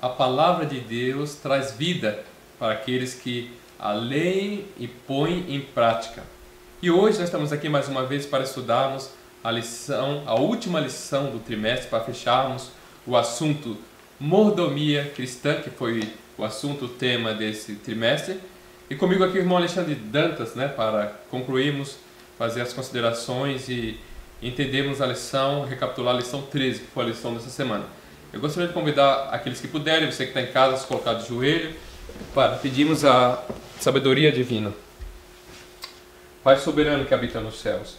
a palavra de Deus traz vida para aqueles que a leem e põem em prática. E hoje nós estamos aqui mais uma vez para estudarmos a última lição do trimestre, para fecharmos o assunto mordomia cristã, que foi o assunto, o tema desse trimestre. E comigo aqui o irmão Alexandre Dantas, para concluirmos, fazer as considerações e entendermos a lição, recapitular a lição 13, que foi a lição dessa semana. Eu gostaria de convidar aqueles que puderem, você que está em casa, se colocar de joelho, para pedirmos a sabedoria divina. Pai soberano que habita nos céus,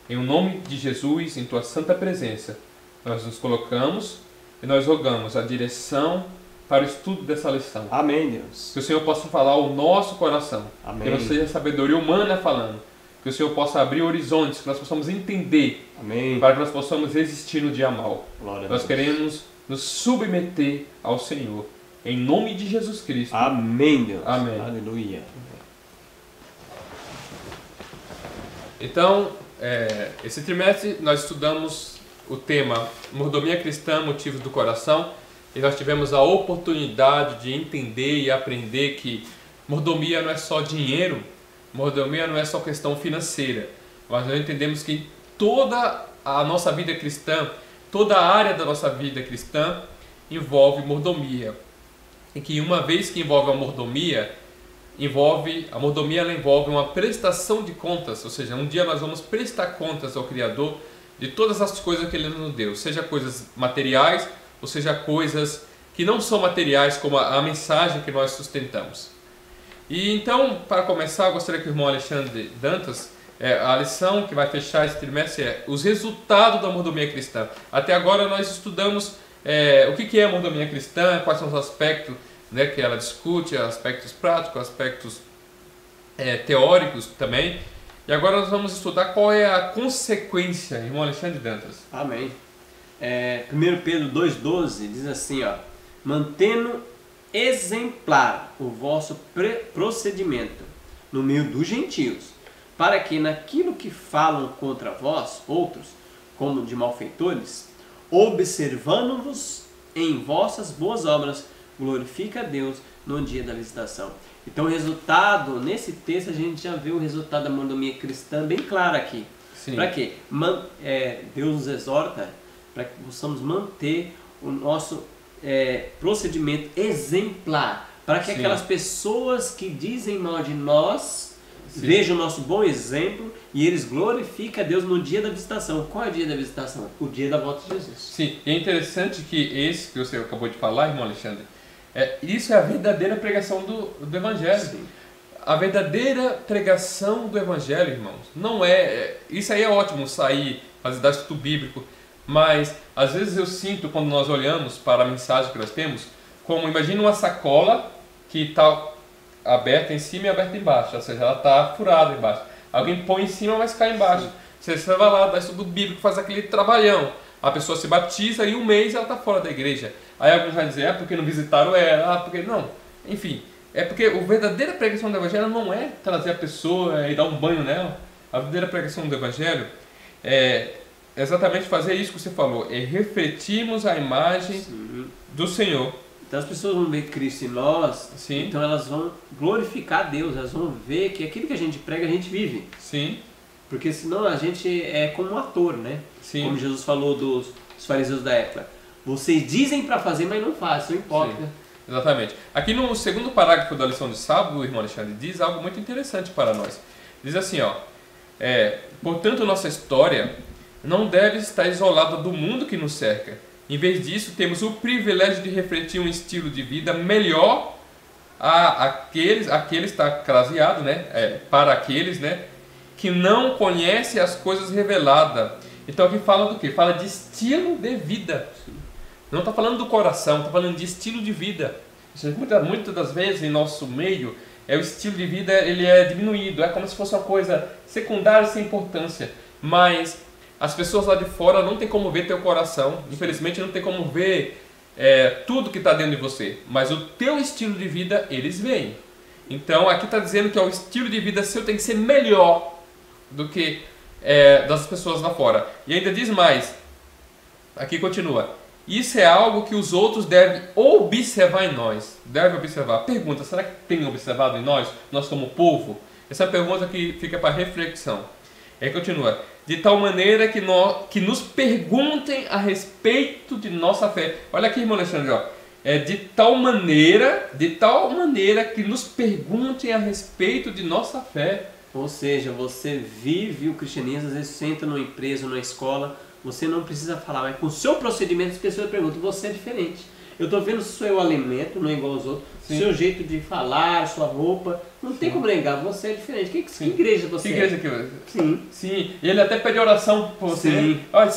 em nome de Jesus, em Tua santa presença, nós nos colocamos e nós rogamos a direção para o estudo dessa lição. Amém, Deus. Que o Senhor possa falar ao nosso coração. Amém. Que não seja sabedoria humana falando. Que o Senhor possa abrir horizontes, que nós possamos entender. Amém. Para que nós possamos resistir no dia mau. Glória a Nós Deus. queremos nos submeter ao Senhor. Em nome de Jesus Cristo. Amém, Deus. Amém. Aleluia. Então, esse trimestre nós estudamos o tema Mordomia Cristã, Motivos do Coração. E nós tivemos a oportunidade de entender e aprender que mordomia não é só dinheiro, mordomia não é só questão financeira, mas nós entendemos que toda a nossa vida cristã, toda a área da nossa vida cristã envolve mordomia. E que uma vez que envolve a mordomia ela envolve uma prestação de contas, ou seja, um dia nós vamos prestar contas ao Criador de todas as coisas que Ele nos deu, seja coisas materiais, ou seja, coisas que não são materiais, como a mensagem que nós sustentamos. E então, para começar, eu gostaria que o irmão Alexandre Dantas, a lição que vai fechar esse trimestre é os resultados da mordomia cristã. Até agora nós estudamos o que é a mordomia cristã, quais são os aspectos que ela discute, aspectos práticos, aspectos teóricos também. E agora nós vamos estudar qual é a consequência, irmão Alexandre Dantas. Amém. 1 Pedro 2,12 diz assim, mantendo exemplar o vosso procedimento no meio dos gentios, para que naquilo que falam contra vós, outros, como de malfeitores, observando-vos em vossas boas obras, glorifica a Deus no dia da visitação. Então o resultado, nesse texto a gente já vê o resultado da mordomia cristã bem claro aqui. Para quê? Deus nos exorta para que possamos manter o nosso procedimento exemplar, para que aquelas pessoas que dizem mal de nós vejam o nosso bom exemplo e eles glorificam a Deus no dia da visitação. Qual é o dia da visitação? O dia da volta de Jesus. Sim, e é interessante que esse que você acabou de falar, irmão Alexandre, isso é a verdadeira pregação do Evangelho. Sim. A verdadeira pregação do Evangelho, irmãos, não isso aí é ótimo, sair, dar estudo bíblico, mas às vezes eu sinto, quando nós olhamos para a mensagem que nós temos, como imagina uma sacola que está aberta em cima e aberta embaixo, ou seja, ela está furada embaixo. Alguém põe em cima, mas cai embaixo. Você vai lá, dá estudo bíblico, faz aquele trabalhão. A pessoa se batiza e um mês ela está fora da igreja. Aí alguns vão dizer, porque não visitaram ela, porque não. Enfim, porque a verdadeira pregação do Evangelho não é trazer a pessoa e dar um banho nela. A verdadeira pregação do Evangelho é exatamente fazer isso que você falou, refletirmos a imagem do Senhor. Então as pessoas vão ver Cristo em nós, Sim. Então elas vão glorificar Deus, elas vão ver que aquilo que a gente prega a gente vive. Sim. Porque senão a gente é como um ator, né? Sim. Como Jesus falou dos fariseus da época. Vocês dizem para fazer, mas não fazem, são hipócritas. Exatamente. Aqui no segundo parágrafo da lição de sábado, o irmão Alexandre diz algo muito interessante para nós. Diz assim, portanto, nossa história não deve estar isolada do mundo que nos cerca. Em vez disso, temos o privilégio de refletir um estilo de vida melhor aqueles está craseado, para aqueles, que não conhecem as coisas reveladas. Então aqui fala do quê? Fala de estilo de vida. Não está falando do coração, está falando de estilo de vida. Muitas das vezes em nosso meio, o estilo de vida ele é diminuído, é como se fosse uma coisa secundária sem importância. Mas as pessoas lá de fora não tem como ver teu coração, infelizmente não tem como ver tudo que está dentro de você. Mas o teu estilo de vida eles veem. Então aqui está dizendo que o estilo de vida seu tem que ser melhor do que das pessoas lá fora. E ainda diz mais, aqui continua, Isso é algo que os outros devem observar em nós. Devem observar. Pergunta, será que tem observado em nós? Nós como povo? Essa é a pergunta que fica para reflexão. Aí continua. De tal maneira que nos perguntem a respeito de nossa fé. Olha aqui, irmão Alexandre, ó. De tal maneira que nos perguntem a respeito de nossa fé. Ou seja, você vive o cristianismo, às vezes senta numa empresa, numa escola, você não precisa falar, mas com o seu procedimento as pessoas perguntam, você é diferente. Eu estou vendo o seu alimento, não é igual aos outros, o seu jeito de falar, sua roupa, não tem como negar, você é diferente. Que igreja você é? Que igreja que você Sim. Sim, e ele até pede oração por você. Sim. Olha,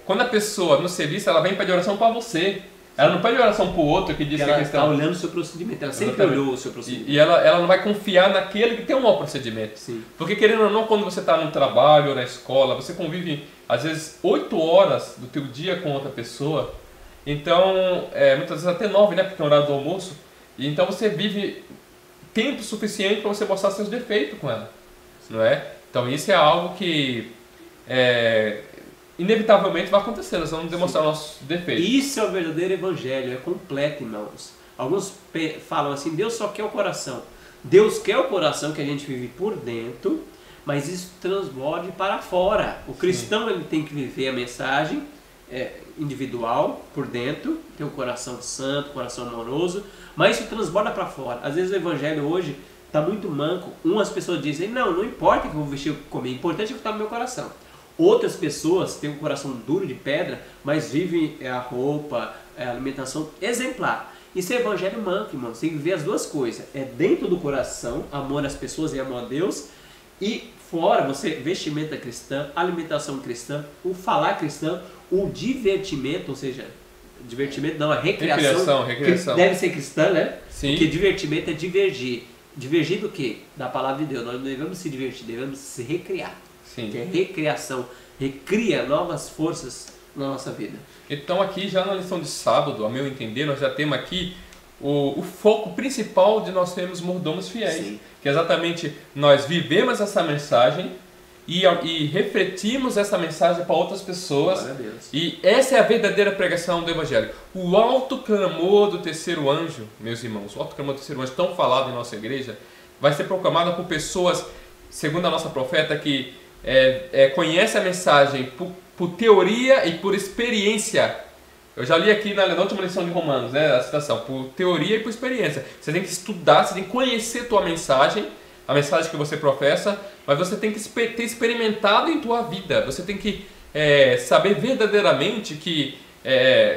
quando a pessoa no serviço, ela vem e pede oração para você. Ela não pede oração para o outro que diz que ela está está olhando o seu procedimento, ela sempre olhou o seu procedimento. E ela não vai confiar naquele que tem um mau procedimento. Sim. Porque querendo ou não, quando você está no trabalho ou na escola, você convive às vezes 8 horas do teu dia com outra pessoa. Então, muitas vezes até 9, né? Porque é o horário do almoço. E então você vive tempo suficiente para você mostrar seus defeitos com ela. Não é? Então isso é algo que inevitavelmente vai acontecer, nós vamos demonstrar nossos defeitos. Isso é o verdadeiro evangelho, é completo, irmãos. Alguns falam assim, Deus só quer o coração. Deus quer o coração que a gente vive por dentro, mas isso transborde para fora. O cristão ele tem que viver a mensagem individual, por dentro, ter um coração santo, coração amoroso, mas isso transborda para fora. Às vezes o evangelho hoje está muito manco. Umas pessoas dizem, não importa que eu vou vestir ou comer, o importante é que está no meu coração. Outras pessoas têm um coração duro de pedra, mas vivem a roupa, a alimentação exemplar. Isso é evangelho manco, irmão. Você tem que ver as duas coisas. É dentro do coração, amor às pessoas e amor a Deus. E fora, você vestimenta cristã, alimentação cristã, o falar cristão, o divertimento, ou seja, divertimento não, a recreação. Que deve ser cristã, né? Sim. Porque divertimento é divergir. Divergir do quê? Da palavra de Deus. Nós não devemos se divertir, devemos se recriar. Sim. Que é recreação, recria novas forças na nossa vida. Então aqui já na lição de sábado, a meu entender, nós já temos aqui o foco principal de nós sermos mordomos fiéis. Sim. Que é exatamente nós vivemos essa mensagem e refletimos essa mensagem para outras pessoas. Glória a Deus. E essa é a verdadeira pregação do Evangelho. O alto clamor do terceiro anjo, meus irmãos, o alto clamor do terceiro anjo, tão falado em nossa igreja, vai ser proclamado por pessoas, segundo a nossa profeta, que conhece a mensagem por teoria e por experiência. Eu já li aqui na última lição de Romanos, né, a citação, por teoria e por experiência. Você tem que estudar, você tem que conhecer a tua mensagem, a mensagem que você professa, mas você tem que ter experimentado em tua vida. Você tem que saber verdadeiramente que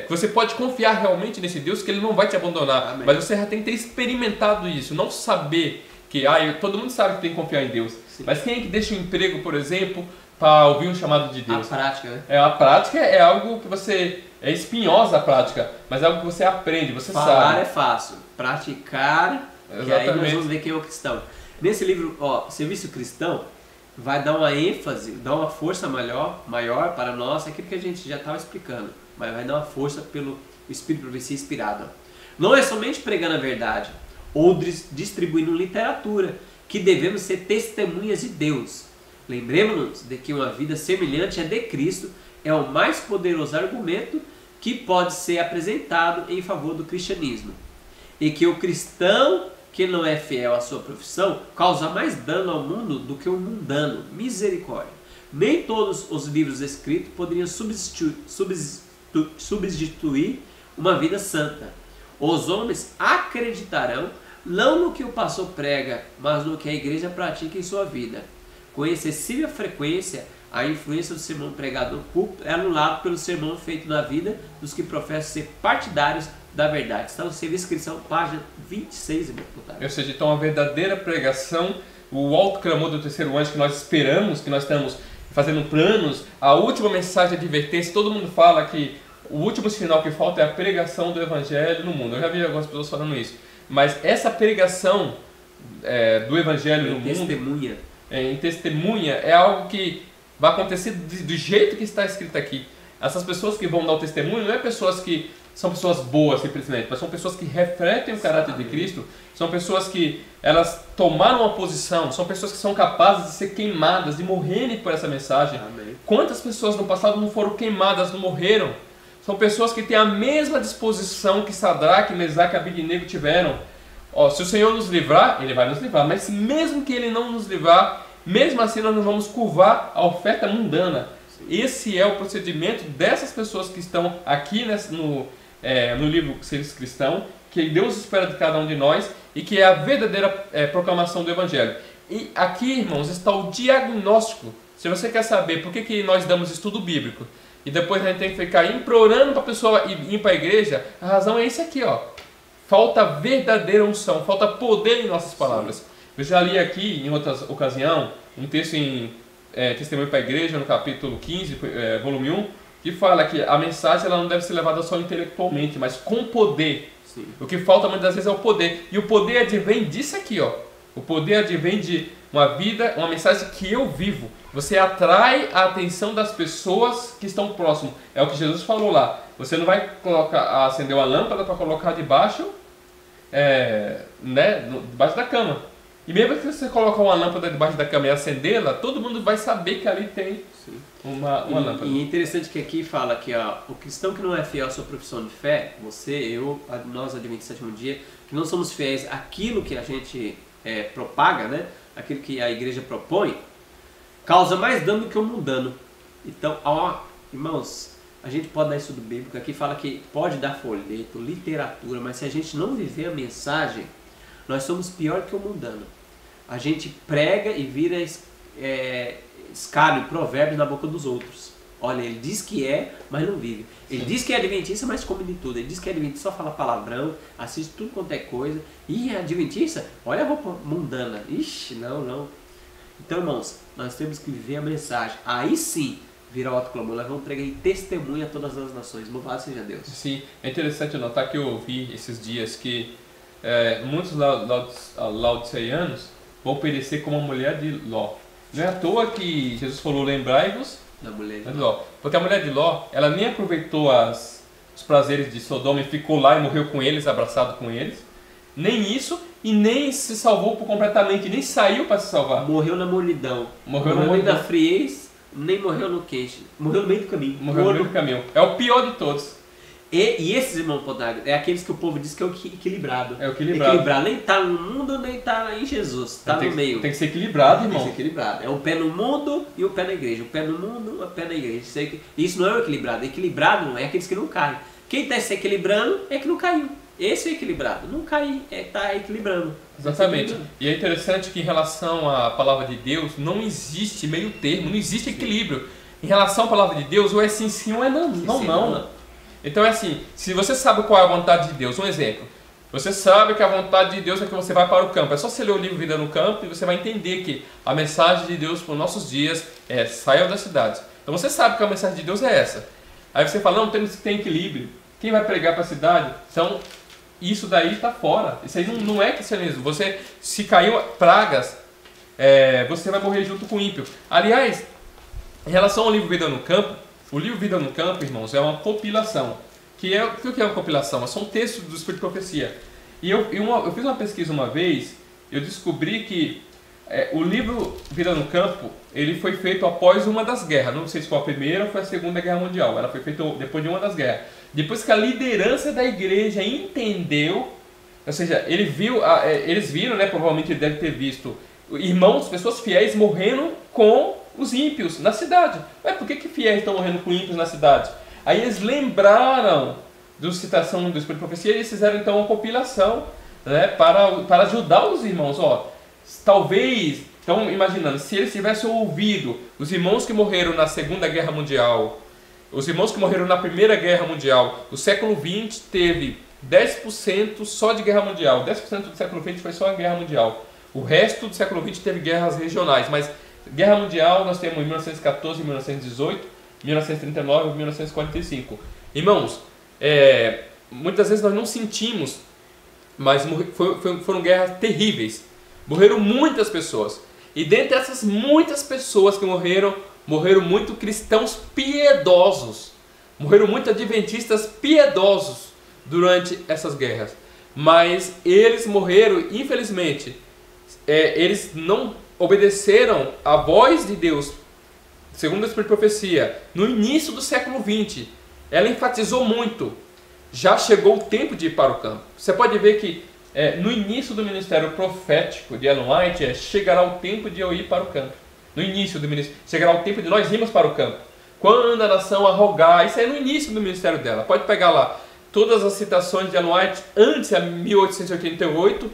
você pode confiar realmente nesse Deus, que Ele não vai te abandonar. Amém. Mas você já tem que ter experimentado isso, não saber que todo mundo sabe que tem que confiar em Deus. Sim. Mas quem é que deixa um emprego, por exemplo, para ouvir um chamado de Deus? A prática, né? A prática é algo que você... É espinhosa a prática, mas é algo que você aprende, você sabe. Falar é fácil, praticar, exatamente. Que aí nós vamos ver quem é o cristão. Nesse livro, Serviço Cristão, vai dar uma ênfase, dar uma força maior para nós, aquilo que a gente já estava explicando, mas vai dar uma força pelo Espírito de Profecia inspirado. Não é somente pregando a verdade, ou distribuindo literatura, que devemos ser testemunhas de Deus. Lembremos-nos de que uma vida semelhante à de Cristo é o mais poderoso argumento que pode ser apresentado em favor do cristianismo. E que o cristão que não é fiel à sua profissão causa mais dano ao mundo do que o mundano. Misericórdia. Nem todos os livros escritos poderiam substituir uma vida santa. Os homens acreditarão não no que o pastor prega, mas no que a igreja pratica em sua vida. Com excessiva frequência, a influência do sermão pregado no púlpito é anulada pelo sermão feito na vida dos que professam ser partidários da verdade. Está no Serviço Cristão, página 26, meu deputado. Ou seja, então a verdadeira pregação, o alto clamor do terceiro anjo que nós esperamos, que nós estamos fazendo planos, a última mensagem de advertência, todo mundo fala que o último sinal que falta é a pregação do Evangelho no mundo. Eu já vi algumas pessoas falando isso. Mas essa pregação do Evangelho no mundo, em testemunha, é algo que vai acontecer do jeito que está escrito aqui. Essas pessoas que vão dar o testemunho não é pessoas que são pessoas boas simplesmente, mas são pessoas que refletem o caráter de Cristo, são pessoas que elas tomaram uma posição, são pessoas que são capazes de ser queimadas, de morrerem por essa mensagem. Amém. Quantas pessoas no passado não foram queimadas, não morreram? São pessoas que têm a mesma disposição que Sadraque, Mesaque e Abednego tiveram. Ó, se o Senhor nos livrar, Ele vai nos livrar. Mas mesmo que Ele não nos livrar, mesmo assim nós não vamos curvar a oferta mundana. Esse é o procedimento dessas pessoas que estão aqui no livro Seres Cristão, que Deus espera de cada um de nós e que é a verdadeira proclamação do Evangelho. E aqui, irmãos, está o diagnóstico. Se você quer saber por que nós damos estudo bíblico e depois a gente tem que ficar implorando para a pessoa ir para a igreja, a razão é esse aqui, ó. Falta verdadeira unção, falta poder em nossas palavras. Sim. Eu já li aqui, em outra ocasião, um texto em Testemunho para a Igreja, no capítulo 15, volume 1, que fala que a mensagem ela não deve ser levada só intelectualmente, mas com poder. Sim. O que falta muitas vezes é o poder. E o poder advém disso aqui, ó. O poder advém de uma vida, uma mensagem que eu vivo. Você atrai a atenção das pessoas que estão próximas. É o que Jesus falou lá. Você não vai acender uma lâmpada para colocar debaixo da cama. E mesmo que você colocar uma lâmpada debaixo da cama e acendê-la, todo mundo vai saber que ali tem uma lâmpada. E é interessante que aqui fala que o cristão que não é fiel à sua profissão de fé, nós adventistas do sétimo dia, que não somos fiéis àquilo que a gente propaga, né? Aquilo que a igreja propõe, causa mais dano do que o mundano. Então, irmãos, a gente pode dar estudo bíblico, aqui fala que pode dar folheto, literatura, mas se a gente não viver a mensagem, nós somos pior que o mundano. A gente prega e vira escárnio, provérbios na boca dos outros. Olha, ele diz que mas não vive. Ele diz que é adventista, mas come de tudo. Ele diz que é adventista, só fala palavrão, assiste tudo quanto é coisa. E é adventista, olha a roupa mundana. Ixi, não. Então, irmãos, nós temos que viver a mensagem. Aí sim, virá o alto clamor. Nós vamos pregar em testemunho a todas as nações. Louvado seja Deus. Sim, é interessante notar que eu ouvi esses dias que muitos laodiceanos vão perecer como a mulher de Ló. Não é à toa que Jesus falou, lembrai-vos da mulher de Ló. Porque a mulher de Ló, ela nem aproveitou os prazeres de Sodoma e ficou lá e morreu com eles, abraçado com eles. Nem isso, e nem se salvou completamente, nem saiu para se salvar. Morreu na mornidão. Morreu na friez, nem morreu no quente. Morreu no meio do caminho. Morreu no meio do caminho. É o pior de todos. E esses, irmãos podágio, é aqueles que o povo diz que é o equilibrado. É o equilibrado. Nem está no mundo, nem está em Jesus. Está no meio. Tem que ser equilibrado, irmão. Tem que ser equilibrado. É um pé no mundo e um pé na igreja. Um pé no mundo e um pé na igreja. Isso não é o equilibrado. Equilibrado não é aqueles que não caem. Quem está se equilibrando é que não caiu. Esse é o equilibrado. Não cair, está equilibrando. Exatamente. E é interessante que em relação à palavra de Deus, não existe meio termo, não existe equilíbrio. Em relação à palavra de Deus, ou é sim, sim, ou é não. Não. Então é assim, se você sabe qual é a vontade de Deus, um exemplo, você sabe que a vontade de Deus é que você vai para o campo, é só você ler o livro Vida no Campo e você vai entender que a mensagem de Deus para os nossos dias é saiam das cidades. Então você sabe que a mensagem de Deus é essa. Aí você fala, não, temos que ter equilíbrio, quem vai pregar para a cidade? Então isso daí está fora, isso aí não é cristianismo. Você, se caiu pragas, você vai morrer junto com o ímpio. Aliás, em relação ao livro Vida no Campo, o livro Vida no Campo, irmãos, é uma compilação. O que é uma compilação? São textos do Espírito de Profecia. E eu fiz uma pesquisa uma vez, eu descobri que o livro Vida no Campo, ele foi feito após uma das guerras. Não sei se foi a primeira ou foi a segunda guerra mundial. Ela foi feita depois de uma das guerras. Depois que a liderança da igreja entendeu, ou seja, eles viram, né, provavelmente ele deve ter visto, irmãos, pessoas fiéis morrendo com os ímpios na cidade. Por que fiéis estão morrendo com ímpios na cidade? Aí eles lembraram da citação do Espírito de Profecia e eles fizeram então uma compilação, né, para ajudar os irmãos. Talvez, então imaginando, se eles tivessem ouvido os irmãos que morreram na Segunda Guerra Mundial, os irmãos que morreram na Primeira Guerra Mundial, o século XX teve 10% só de guerra mundial, 10% do século XX foi só a guerra mundial. O resto do século XX teve guerras regionais, mas Guerra Mundial nós temos em 1914, 1918, 1939 e 1945. Irmãos, muitas vezes nós não sentimos, mas foram guerras terríveis. Morreram muitas pessoas. E dentre essas muitas pessoas que morreram muitos cristãos piedosos. Morreram muitos adventistas piedosos durante essas guerras. Mas eles morreram, infelizmente, eles não obedeceram à voz de Deus, segundo a Espírito de Profecia, no início do século XX. ela enfatizou muito, já chegou o tempo de ir para o campo. Você pode ver que no início do ministério profético de Ellen White, chegará o tempo de eu ir para o campo. No início do ministério, chegará o tempo de nós irmos para o campo. Quando a nação arrogar, isso é no início do ministério dela. Pode pegar lá todas as citações de Ellen White antes de 1888,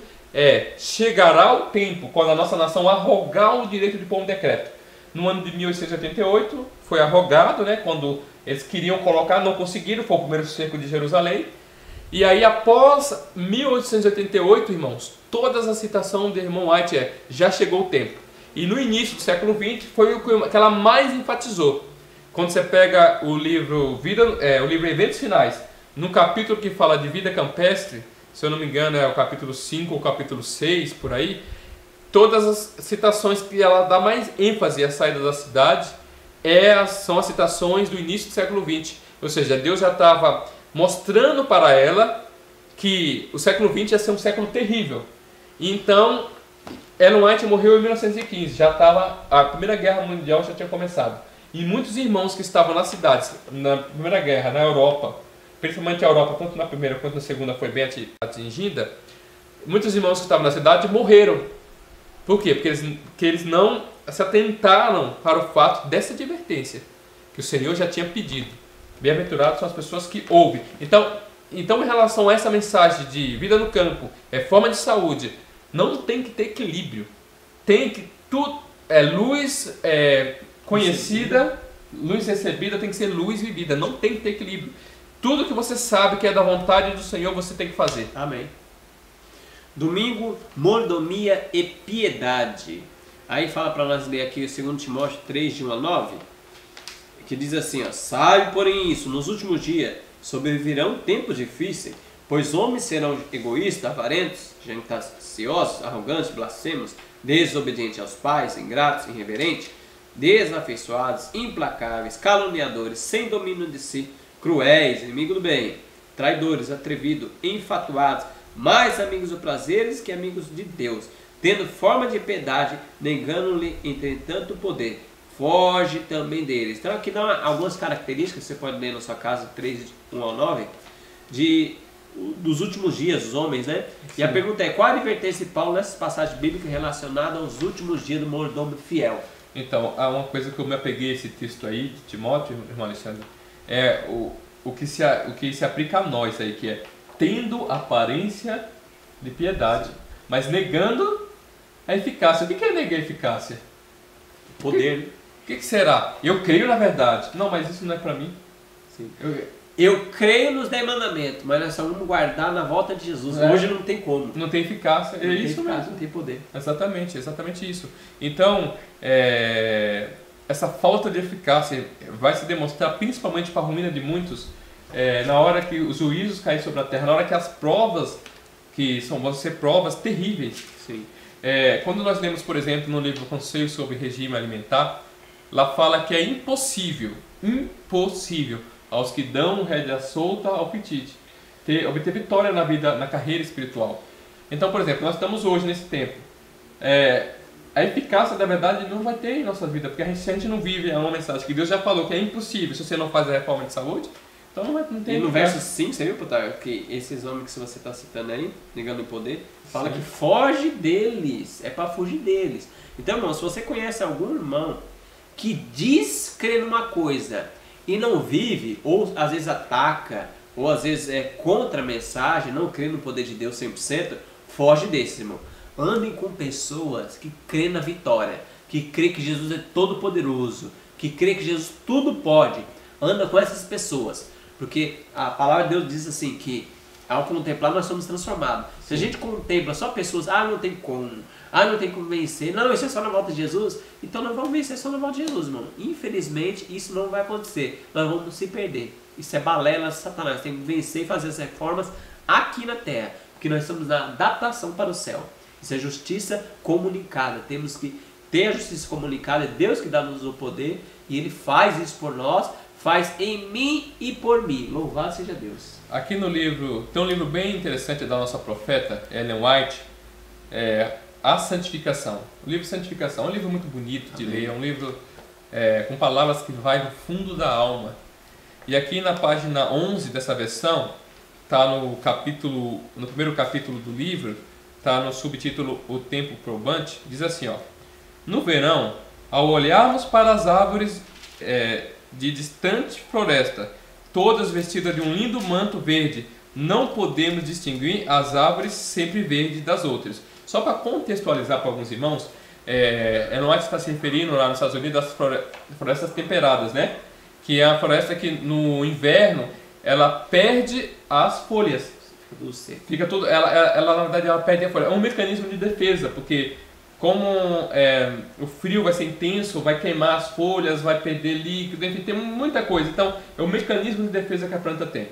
chegará o tempo quando a nossa nação arrogar o direito de pôr um decreto. No ano de 1888 foi arrogado, né, quando eles queriam colocar, não conseguiram, foi o primeiro cerco de Jerusalém. E aí após 1888, irmãos, todas as citações de irmão White já chegou o tempo. E no início do século XX foi o que ela mais enfatizou. Quando você pega o livro Eventos Finais, no capítulo que fala de vida campestre, se eu não me engano é o capítulo 5 ou o capítulo 6, por aí, todas as citações que ela dá mais ênfase à saída da cidade são as citações do início do século XX. Ou seja, Deus já estava mostrando para ela que o século XX ia ser um século terrível. Então, Ellen White morreu em 1915, a Primeira Guerra Mundial já tinha começado. E muitos irmãos que estavam nas cidades, na Primeira Guerra, na Europa, principalmente a Europa, tanto na primeira quanto na segunda foi bem atingida, muitos irmãos que estavam na cidade morreram. Por quê? Porque eles não se atentaram para o fato dessa advertência, que o Senhor já tinha pedido. Bem-aventurados são as pessoas que ouvem. Então, em relação a essa mensagem de vida no campo, reforma de saúde, não tem que ter equilíbrio. Tem que luz conhecida, luz recebida tem que ser luz vivida. Não tem que ter equilíbrio. Tudo que você sabe que é da vontade do Senhor, você tem que fazer. Amém. Domingo, mordomia e piedade. Aí fala para nós ler aqui o 2 Timóteo 3, de 1 a 9, que diz assim, sabe, porém isso, nos últimos dias sobrevirão tempos difíceis, pois homens serão egoístas, avarentos, jactanciosos, arrogantes, blasfemos, desobedientes aos pais, ingratos, irreverentes, desafeiçoados, implacáveis, caluniadores, sem domínio de si, cruéis, inimigos do bem, traidores, atrevidos, enfatuados, mais amigos dos prazeres que amigos de Deus, tendo forma de piedade, negando-lhe entretanto o poder. Foge também deles. Então aqui dá algumas características, você pode ler na sua casa 3, 1 ao 9, dos últimos dias, os homens, né? Sim. E a pergunta é, qual a advertência de Paulo nessas passagens bíblicas relacionadas aos últimos dias do mordomo fiel? Então, há uma coisa que eu me apeguei a esse texto aí, de Timóteo, irmão Alexandre, o que se aplica a nós aí, que é tendo aparência de piedade, mas negando a eficácia. O que é negar a eficácia? Poder. O que será? Eu creio na verdade. Não, mas isso não é para mim. Sim. Eu creio nos 10 mandamentos, mas nós só vamos guardar na volta de Jesus. Hoje não tem como. Não tem eficácia. Não tem isso eficácia, mesmo. Não tem poder. Exatamente isso. Então, essa falta de eficácia vai se demonstrar principalmente para a ruína de muitos na hora que os juízos caem sobre a terra, na hora que as provas vão ser provas terríveis. Sim. Quando nós lemos, por exemplo, no livro Conselho sobre Regime Alimentar, lá fala que é impossível aos que dão rédea solta ao apetite obter vitória na carreira espiritual. Então, por exemplo, nós estamos hoje nesse tempo. A eficácia da verdade não vai ter em nossa vida, porque se a gente não vive uma mensagem que Deus já falou que é impossível se você não faz a reforma de saúde, então não tem. E no verso 5, você viu, Putar, que esses homens que você está citando aí, negando o poder, fala que foge deles, é para fugir deles. Então, irmão, se você conhece algum irmão que diz crer numa coisa e não vive, ou às vezes ataca, ou às vezes é contra a mensagem, não crê no poder de Deus 100%, foge desse, irmão. Andem com pessoas que crêem na vitória, que crêem que Jesus é todo poderoso, que crêem que Jesus tudo pode. Anda com essas pessoas. Porque a palavra de Deus diz assim, que ao contemplar nós somos transformados. Sim. Se a gente contempla só pessoas, não tem como vencer, não, isso é só na volta de Jesus, então nós vamos vencer só na volta de Jesus, irmão. Infelizmente, isso não vai acontecer, nós vamos se perder. Isso é balela de Satanás, tem que vencer e fazer as reformas aqui na terra, porque nós estamos na adaptação para o céu. Isso é justiça comunicada, temos que ter a justiça comunicada, é Deus que dá-nos o poder, e Ele faz isso por nós, faz em mim e por mim. Louvado seja Deus. Aqui no livro, tem um livro bem interessante da nossa profeta, Ellen White, A Santificação. O livro Santificação é um livro muito bonito de ler, é um livro com palavras que vai no fundo da alma. E aqui na página 11 dessa versão, está no primeiro capítulo do livro, está no subtítulo O Tempo Probante, diz assim, ó: no verão, ao olharmos para as árvores de distante floresta, todas vestidas de um lindo manto verde, não podemos distinguir as árvores sempre verdes das outras. Só para contextualizar para alguns irmãos, Ellen White está se referindo lá nos Estados Unidos às florestas temperadas, né? Que é a floresta que no inverno ela perde as folhas. Fica tudo, ela na verdade ela perde a folha. É um mecanismo de defesa, porque como o frio vai ser intenso, vai queimar as folhas, vai perder líquido, enfim, tem muita coisa. Então é um mecanismo de defesa que a planta tem.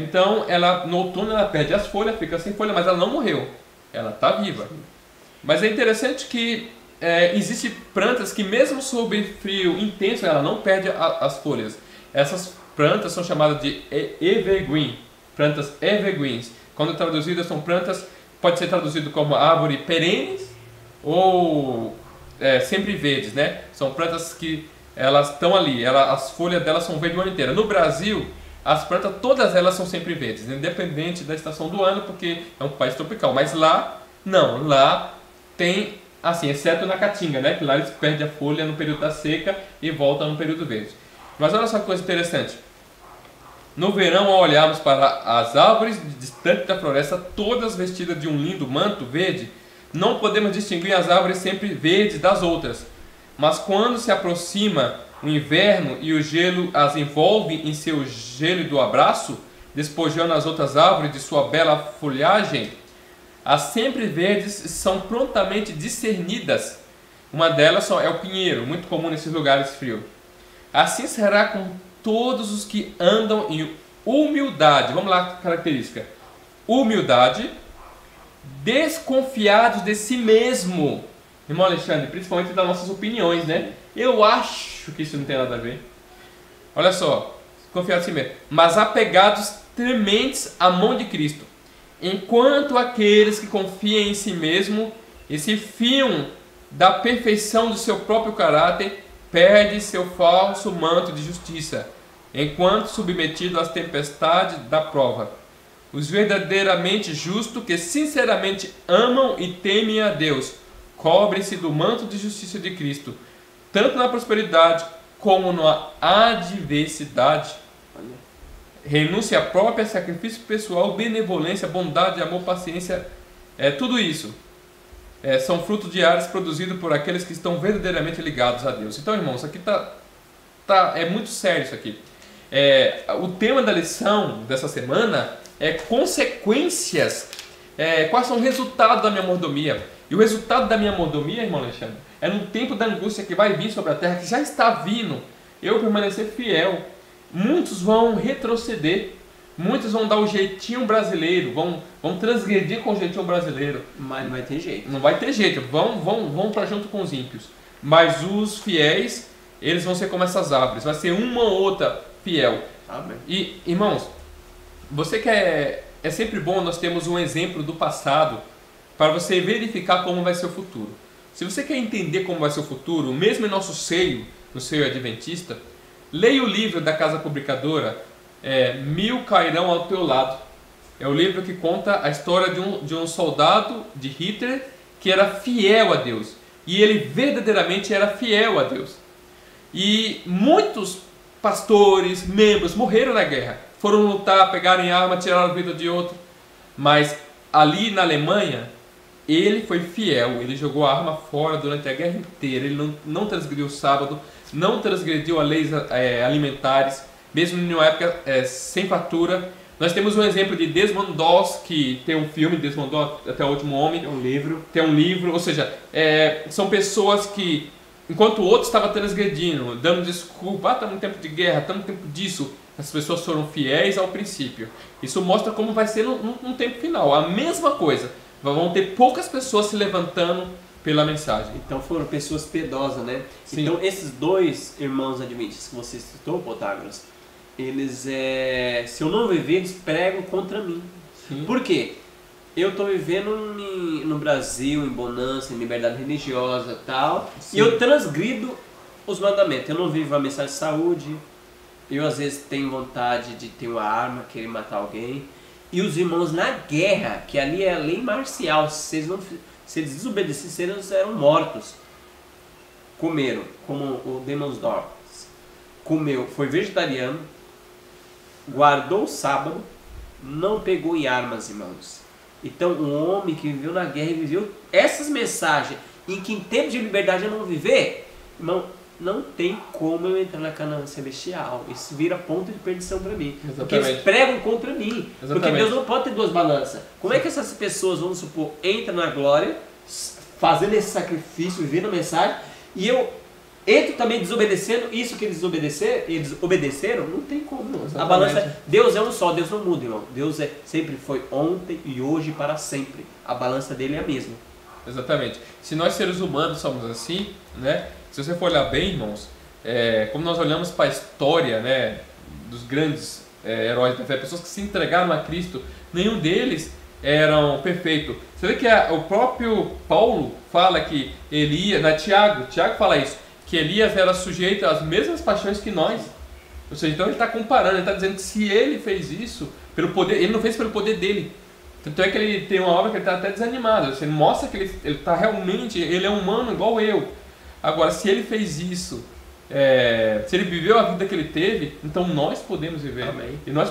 Então no outono ela perde as folhas, fica sem folha, mas ela não morreu, ela está viva. Mas é interessante que existem plantas que mesmo sob frio intenso ela não perde as folhas. Essas plantas são chamadas de evergreen, plantas evergreens. Quando traduzidas são plantas, pode ser traduzido como árvore perenes ou sempre verdes, né? São plantas que elas estão ali, as folhas delas são verdes o ano inteiro. No Brasil, as plantas todas elas são sempre verdes, independente da estação do ano, porque é um país tropical. Mas lá, não, lá tem, assim, exceto na Caatinga, né? Que lá eles perdem a folha no período da seca e voltam no período verde. Mas olha só que coisa interessante. No verão, ao olharmos para as árvores distante da floresta, todas vestidas de um lindo manto verde, não podemos distinguir as árvores sempre verdes das outras. Mas quando se aproxima o inverno e o gelo as envolve em seu gélido abraço, despojando as outras árvores de sua bela folhagem, as sempre verdes são prontamente discernidas. Uma delas é o pinheiro, muito comum nesses lugares frios. Assim será com todos os que andam em humildade. Vamos lá, característica: humildade, desconfiados de si mesmo. Irmão Alexandre, principalmente das nossas opiniões, né? Eu acho que isso não tem nada a ver. Olha só, confiados em si mesmo, mas apegados tementes à mão de Cristo. Enquanto aqueles que confiam em si mesmo e se fiam da perfeição do seu próprio caráter, perde seu falso manto de justiça, enquanto submetido às tempestades da prova. Os verdadeiramente justos, que sinceramente amam e temem a Deus, cobrem-se do manto de justiça de Cristo, tanto na prosperidade como na adversidade. Renúncia própria, sacrifício pessoal, benevolência, bondade, amor, paciência, tudo isso são frutos diários produzidos por aqueles que estão verdadeiramente ligados a Deus. Então, irmãos, aqui é muito sério isso aqui. O tema da lição dessa semana é consequências, quais são os resultados da minha mordomia. E o resultado da minha mordomia, irmão Alexandre, é no tempo da angústia que vai vir sobre a terra, que já está vindo, eu permanecer fiel. Muitos vão retroceder, muitos vão dar o jeitinho brasileiro, vão transgredir com o jeitinho brasileiro. Mas não vai ter jeito. Não vai ter jeito, vão para junto com os ímpios. Mas os fiéis, eles vão ser como essas árvores, vai ser uma ou outra fiel. Amém. E, irmãos, você que é sempre bom nós termos um exemplo do passado para você verificar como vai ser o futuro. Se você quer entender como vai ser o futuro, mesmo em nosso seio, no seio adventista, leia o livro da Casa Publicadora, Mil Cairão ao Teu Lado. É o livro que conta a história de um soldado de Hitler que era fiel a Deus. E ele verdadeiramente era fiel a Deus. E muitos pastores, membros, morreram na guerra. Foram lutar, pegaram arma, tiraram a vida de outro. Mas ali na Alemanha, ele foi fiel. Ele jogou a arma fora durante a guerra inteira. Ele não transgrediu o sábado, não transgrediu as leis alimentares, mesmo em uma época sem fartura. Nós temos um exemplo de Desmond Doss, que tem um filme, Desmond Doss, Até o Último Homem. Tem um livro, ou seja, são pessoas que, enquanto o outro estava transgredindo, dando desculpa, estamos em tempo de guerra, estamos em tempo disso, as pessoas foram fiéis ao princípio. Isso mostra como vai ser no tempo final, a mesma coisa. Vão ter poucas pessoas se levantando pela mensagem. Então foram pessoas piedosas, né? Sim. Então esses dois irmãos adventistas que você citou, Protágoras, eles, se eu não viver, eles pregam contra mim. Sim. Por quê? Eu estou vivendo no Brasil, em bonança, em liberdade religiosa e tal, Sim. e eu transgrido os mandamentos. Eu não vivo a mensagem de saúde, Eu às vezes tenho vontade de ter uma arma, querer matar alguém. E os irmãos na guerra, que ali é a lei marcial, se eles desobedecessem, eles eram mortos. Comeram, como o Demonsdorf. Comeu, foi vegetariano, guardou o sábado, não pegou em armas, irmãos. Então, um homem que viveu na guerra e viveu essas mensagens, em que em tempo de liberdade eu não viver, irmão, não tem como eu entrar na Canaã celestial. Isso vira ponto de perdição para mim. Exatamente. Porque eles pregam contra mim. Exatamente. Porque Deus não pode ter duas balanças. Como é que essas pessoas, vamos supor, entram na glória, fazendo esse sacrifício, vivendo a mensagem, e eu entro também desobedecendo isso que eles obedeceram? Não tem como. Não. A balança, Deus é um só, Deus não muda, irmão. Deus sempre foi ontem e hoje para sempre. A balança dele é a mesma. Exatamente. Se nós seres humanos somos assim, né? Se você for olhar bem, irmãos, como nós olhamos para a história, né, dos grandes heróis da fé, pessoas que se entregaram a Cristo, nenhum deles eram perfeitos. Você vê que o próprio Paulo fala que Elias, Tiago fala isso, que Elias era sujeito às mesmas paixões que nós. Ou seja, então ele está comparando, ele está dizendo que se ele fez isso, pelo poder, ele não fez pelo poder dele. Tanto é que ele tem uma obra que ele está até desanimado. Ele mostra que ele está realmente, ele é humano igual eu. Agora, se ele fez isso, se ele viveu a vida que ele teve, então nós podemos viver. Amém. E nós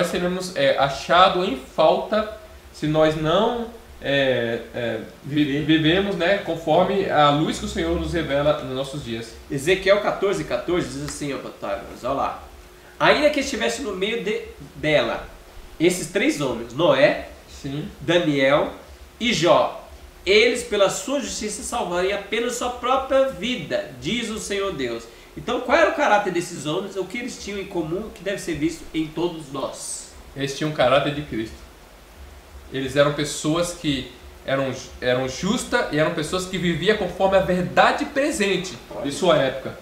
seremos achados em falta se nós não vivemos, né, conforme a luz que o Senhor nos revela nos nossos dias. Ezequiel 14:14 diz assim, ó, olha lá. Ainda que estivesse no meio dela, esses três homens, Noé, Sim. Daniel e Jó, eles pela sua justiça salvariam apenas sua própria vida, diz o Senhor Deus. Então qual era o caráter desses homens, o que eles tinham em comum, que deve ser visto em todos nós? Eles tinham o caráter de Cristo. Eles eram pessoas que eram justas e eram pessoas que viviam conforme a verdade presente de sua época.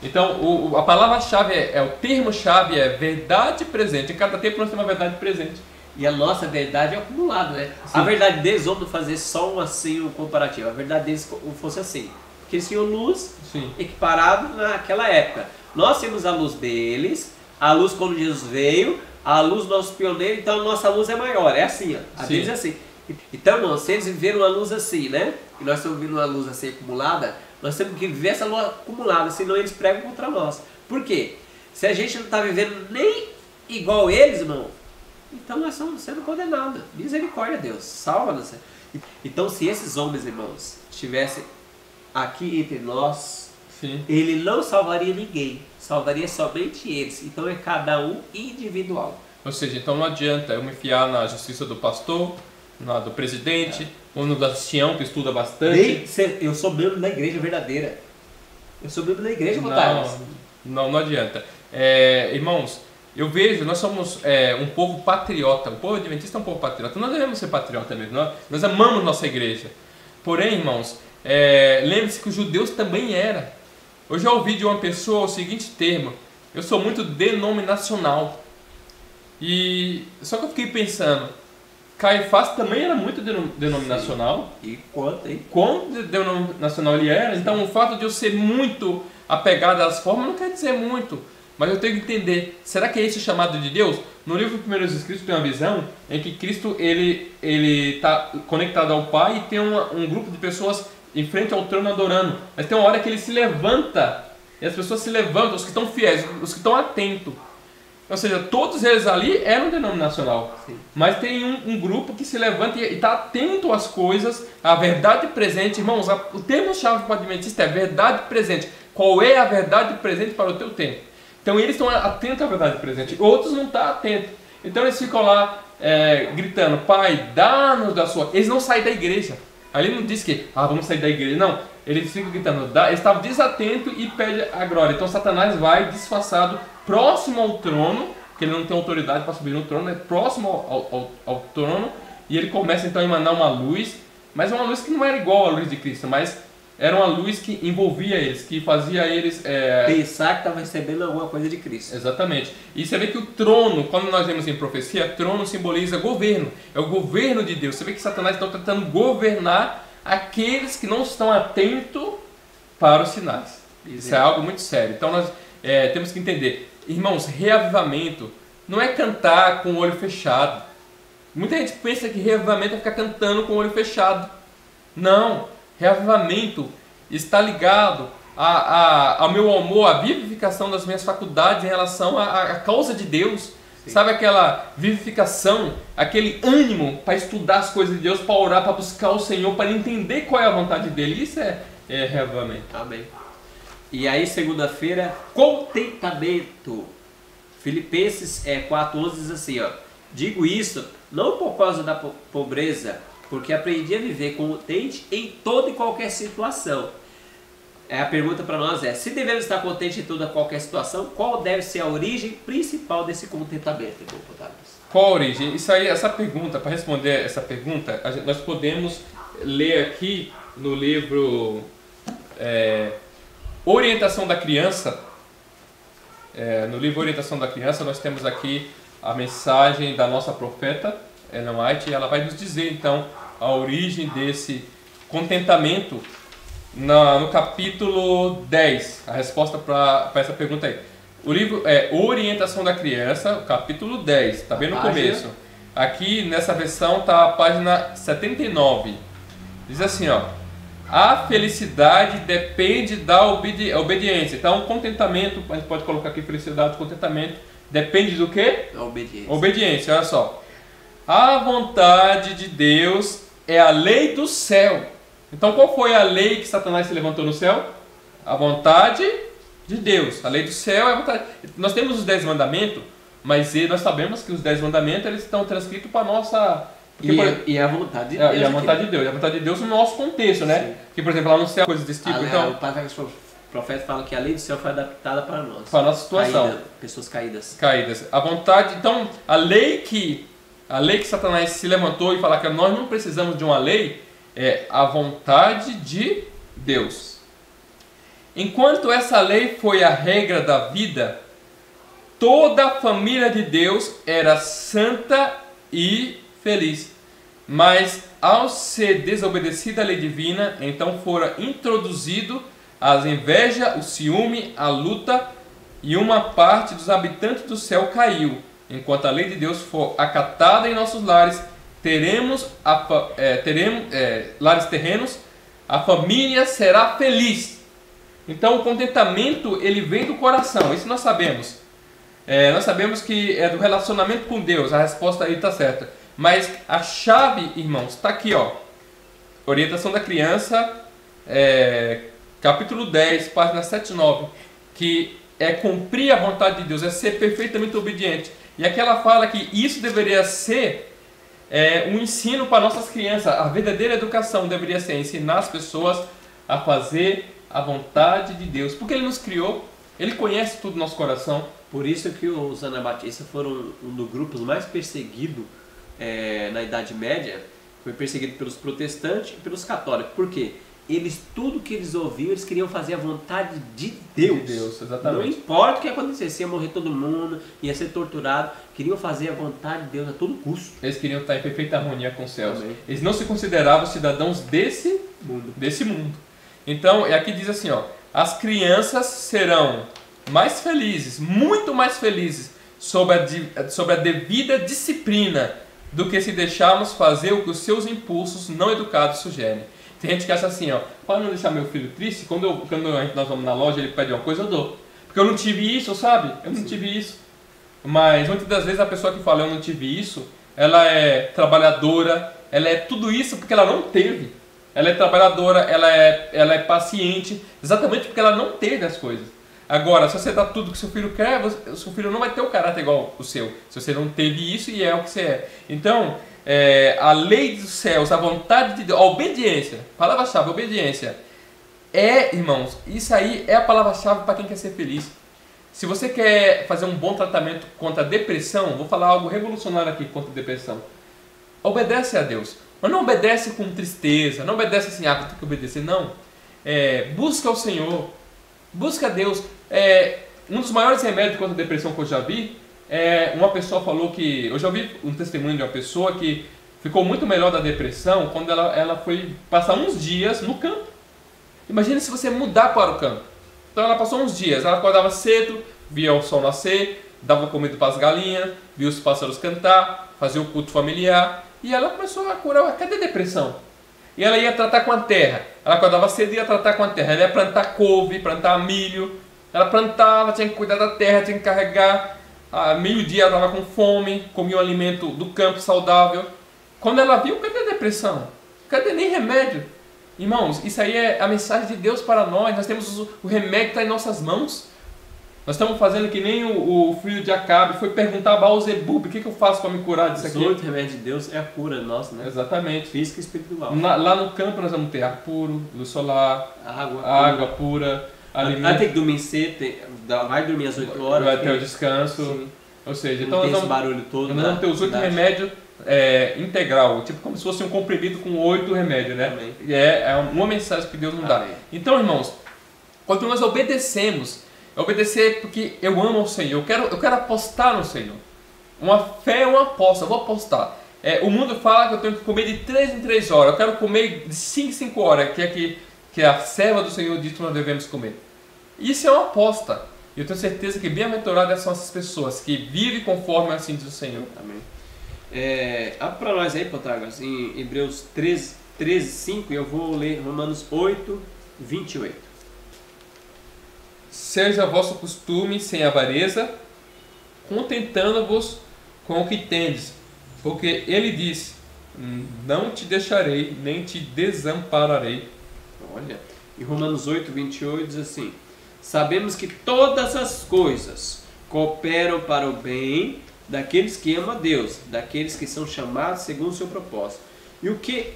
Então a palavra-chave o termo-chave é verdade presente. Em cada tempo nós temos uma verdade presente. E a nossa verdade é acumulada, né? Sim. A verdade deles, vamos fazer só um comparativo. A verdade deles fosse assim. Porque eles tinham luz equiparado naquela época. Nós temos a luz deles, a luz quando Jesus veio, a luz do nosso pioneiro, então a nossa luz é maior. É assim, ó. A deles é assim. Então, irmão, se eles viveram uma luz assim, né? E nós estamos vivendo uma luz assim acumulada, nós temos que viver essa luz acumulada, senão eles pregam contra nós. Por quê? Se a gente não está vivendo nem igual eles, irmão, então nós estamos sendo condenados. Misericórdia, Deus. Salva-nos. Então, se esses homens, irmãos, estivessem aqui entre nós, Sim. ele não salvaria ninguém. Salvaria somente eles. Então é cada um individual. Ou seja, então não adianta eu me fiar na justiça do pastor, na do presidente, ou no da Sião, que estuda bastante. Eu sou membro da igreja verdadeira. Eu sou membro da igreja, não adianta. Irmãos, eu vejo, nós somos um povo patriota. O povo adventista é um povo patriota. Nós devemos ser patriota mesmo. Nós amamos nossa igreja. Porém, irmãos, lembre-se que os judeus também eram. Eu já ouvi de uma pessoa o seguinte termo: eu sou muito denominacional. Só que eu fiquei pensando, Caifás também era muito denominacional. Sim. E quanto, hein? Quão denominacional ele era. Então o fato de eu ser muito apegado às formas não quer dizer muito. Mas eu tenho que entender, será que é esse o chamado de Deus? No livro Primeiros Escritos tem uma visão em que Cristo ele está conectado ao Pai e tem um grupo de pessoas em frente ao trono adorando. Mas tem uma hora que ele se levanta, e as pessoas se levantam, os que estão fiéis, os que estão atentos. Ou seja, todos eles ali eram denominacional. Sim. Mas tem um grupo que se levanta e está atento às coisas, à verdade presente. Irmãos, o termo-chave para o adventista é verdade presente. Qual é a verdade presente para o teu tempo? Então eles estão atentos à verdade presente, outros não estão atentos. Então eles ficam lá gritando, Pai, dá-nos da sua... Eles não saem da igreja. Ali não diz que, vamos sair da igreja. Não, eles ficam gritando, eles estavam desatentos e pedem a glória. Então Satanás vai disfarçado, próximo ao trono, que ele não tem autoridade para subir no trono, é próximo ao trono, e ele começa então a emanar uma luz, mas uma luz que não era igual à luz de Cristo, mas era uma luz que envolvia eles, que fazia eles... pensar que estavam recebendo alguma coisa de Cristo. Exatamente. E você vê que o trono, quando nós vemos em profecia, trono simboliza governo. É o governo de Deus. Você vê que Satanás está tentando governar aqueles que não estão atentos para os sinais. Isso é algo muito sério. Então nós temos que entender. irmãos, reavivamento não é cantar com o olho fechado. Muita gente pensa que reavivamento é ficar cantando com o olho fechado. Não, reavivamento está ligado ao meu amor, à vivificação das minhas faculdades em relação à causa de Deus. Sim. Sabe aquela vivificação, aquele ânimo para estudar as coisas de Deus, para orar, para buscar o Senhor, para entender qual é a vontade dele. Isso é reavivamento. Amém. E aí, segunda-feira, contentamento. Filipenses 4:11 diz assim, ó: digo isso não por causa da pobreza, porque aprendi a viver contente em toda e qualquer situação. A pergunta para nós é: se devemos estar contentes em toda e qualquer situação, qual deve ser a origem principal desse contentamento? Qual a origem? Isso aí, essa pergunta, para responder essa pergunta, nós podemos ler aqui no livro Orientação da Criança. No livro Orientação da Criança, nós temos aqui a mensagem da nossa profeta, Ellen White, e ela vai nos dizer então a origem desse contentamento no capítulo 10, a resposta para essa pergunta aí. O livro é Orientação da Criança, capítulo 10, está bem no começo. Aqui nessa versão está a página 79. Diz assim, ó: a felicidade depende da obediência. Então, contentamento, a gente pode colocar aqui felicidade, contentamento, depende do quê? Da obediência. Obediência, olha só. A vontade de Deus é a lei do céu. Então, qual foi a lei que Satanás se levantou no céu? A vontade de Deus. A lei do céu é a vontade. Nós temos os 10 mandamentos, mas nós sabemos que os 10 mandamentos eles estão transcritos para a nossa... E a vontade de Deus. E a vontade de Deus. E a vontade de Deus no nosso contexto, né? Sim. Que, por exemplo, lá no céu, coisas desse tipo. Então, o profeta fala que a lei do céu foi adaptada para nós. Para a nossa situação. Pessoas caídas. Caídas. A vontade... Então, a lei que Satanás se levantou e falar que nós não precisamos de uma lei é a vontade de Deus. Enquanto essa lei foi a regra da vida, toda a família de Deus era santa e feliz. Mas ao ser desobedecida a lei divina, então fora introduzido as inveja, o ciúme, a luta, e uma parte dos habitantes do céu caiu. Enquanto a lei de Deus for acatada em nossos lares, teremos lares terrenos, a família será feliz. Então o contentamento ele vem do coração, isso nós sabemos. Nós sabemos que é do relacionamento com Deus, a resposta aí está certa. Mas a chave, irmãos, está aqui, ó. Orientação da Criança, capítulo 10, página 7 e 9, que é cumprir a vontade de Deus, é ser perfeitamente obediente. E aqui ela fala que isso deveria ser um ensino para nossas crianças. A verdadeira educação deveria ser ensinar as pessoas a fazer a vontade de Deus. Porque Ele nos criou, Ele conhece tudo no nosso coração. Por isso que os anabatistas foram um dos grupos mais perseguidos na Idade Média. Foi perseguido pelos protestantes e pelos católicos. Por quê? Tudo que eles ouviam, eles queriam fazer a vontade de Deus. De Deus, exatamente. Não importa o que acontecesse, ia morrer todo mundo, ia ser torturado. Queriam fazer a vontade de Deus a todo custo. Eles queriam estar em perfeita harmonia com os céus. Amém. Eles não se consideravam cidadãos desse mundo. Então, aqui diz assim, ó: as crianças serão mais felizes, muito mais felizes, sob a devida disciplina, do que se deixarmos fazer o que os seus impulsos não educados sugerem. Tem gente que acha assim, ó: para não deixar meu filho triste, quando nós vamos na loja, ele pede uma coisa, eu dou. Porque eu não tive isso, sabe? Eu não tive isso. Mas muitas das vezes a pessoa que fala eu não tive isso, ela é trabalhadora, ela é tudo isso porque ela não teve. Ela é trabalhadora, ela é paciente, exatamente porque ela não teve as coisas. Agora, se você dá tudo que seu filho quer, o seu filho não vai ter o caráter igual o seu. Se você não teve isso e é o que você é. Então, a lei dos céus, a vontade de Deus, a obediência, palavra-chave, obediência. Irmãos, isso aí é a palavra-chave para quem quer ser feliz. Se você quer fazer um bom tratamento contra a depressão, vou falar algo revolucionário aqui contra a depressão. Obedece a Deus. Mas não obedece com tristeza, não obedece assim, vou ter que obedecer. Não. Busca o Senhor, busca Deus. Um dos maiores remédios contra a depressão que eu já vi, uma pessoa falou que... Eu já ouvi um testemunho de uma pessoa que ficou muito melhor da depressão quando ela foi passar uns dias no campo. Imagina se você mudar para o campo. Então ela passou uns dias, ela acordava cedo, via o sol nascer, dava comida para as galinhas, via os pássaros cantar, fazia o culto familiar. E ela começou a curar. Cadê a depressão? E ela ia tratar com a terra. Ela acordava cedo e ia tratar com a terra. Ela ia plantar couve, plantar milho. Ela plantava, tinha que cuidar da terra, tinha que carregar. A meio-dia ela estava com fome, comia um alimento do campo saudável. Quando ela viu, cadê a depressão? Cadê nem remédio? Irmãos, isso aí é a mensagem de Deus para nós. Nós temos o remédio que está em nossas mãos. Nós estamos fazendo que nem o filho de Acabe foi perguntar a Baal-zebub: o que eu faço para me curar disso aqui? Os 8 remédios de Deus é a cura nossa, né? Exatamente. Física e espiritual. Lá no campo nós vamos ter ar puro, luz solar, água pura, alimento. Vai ter que dormir cedo, vai dormir às 8 horas. Vai ter o descanso. Sim. Ou seja, então nós vamos, esse barulho todo. Nós vamos ter os 8 remédios integral, tipo como se fosse um comprimido com 8 remédios, né? Amém. É uma mensagem que Deus nos dá. Amém. Então, irmãos, quando nós obedecemos, obedecer porque eu amo ao Senhor, eu quero apostar no Senhor. Uma fé é uma aposta, eu vou apostar. O mundo fala que eu tenho que comer de 3 em 3 horas, eu quero comer de 5 em 5 horas, que a serva do Senhor diz que nós devemos comer. Isso é uma aposta. Eu tenho certeza que bem-aventuradas são essas pessoas que vivem conforme assim diz o Senhor. Amém. Abre para nós aí, Protágoras, em Hebreus 13, 5, e eu vou ler Romanos 8, 28. Seja vosso costume sem avareza, contentando-vos com o que tendes, porque ele diz: não te deixarei, nem te desampararei. Olha, em Romanos 8, 28 diz assim: sabemos que todas as coisas cooperam para o bem daqueles que amam a Deus, daqueles que são chamados segundo o seu propósito.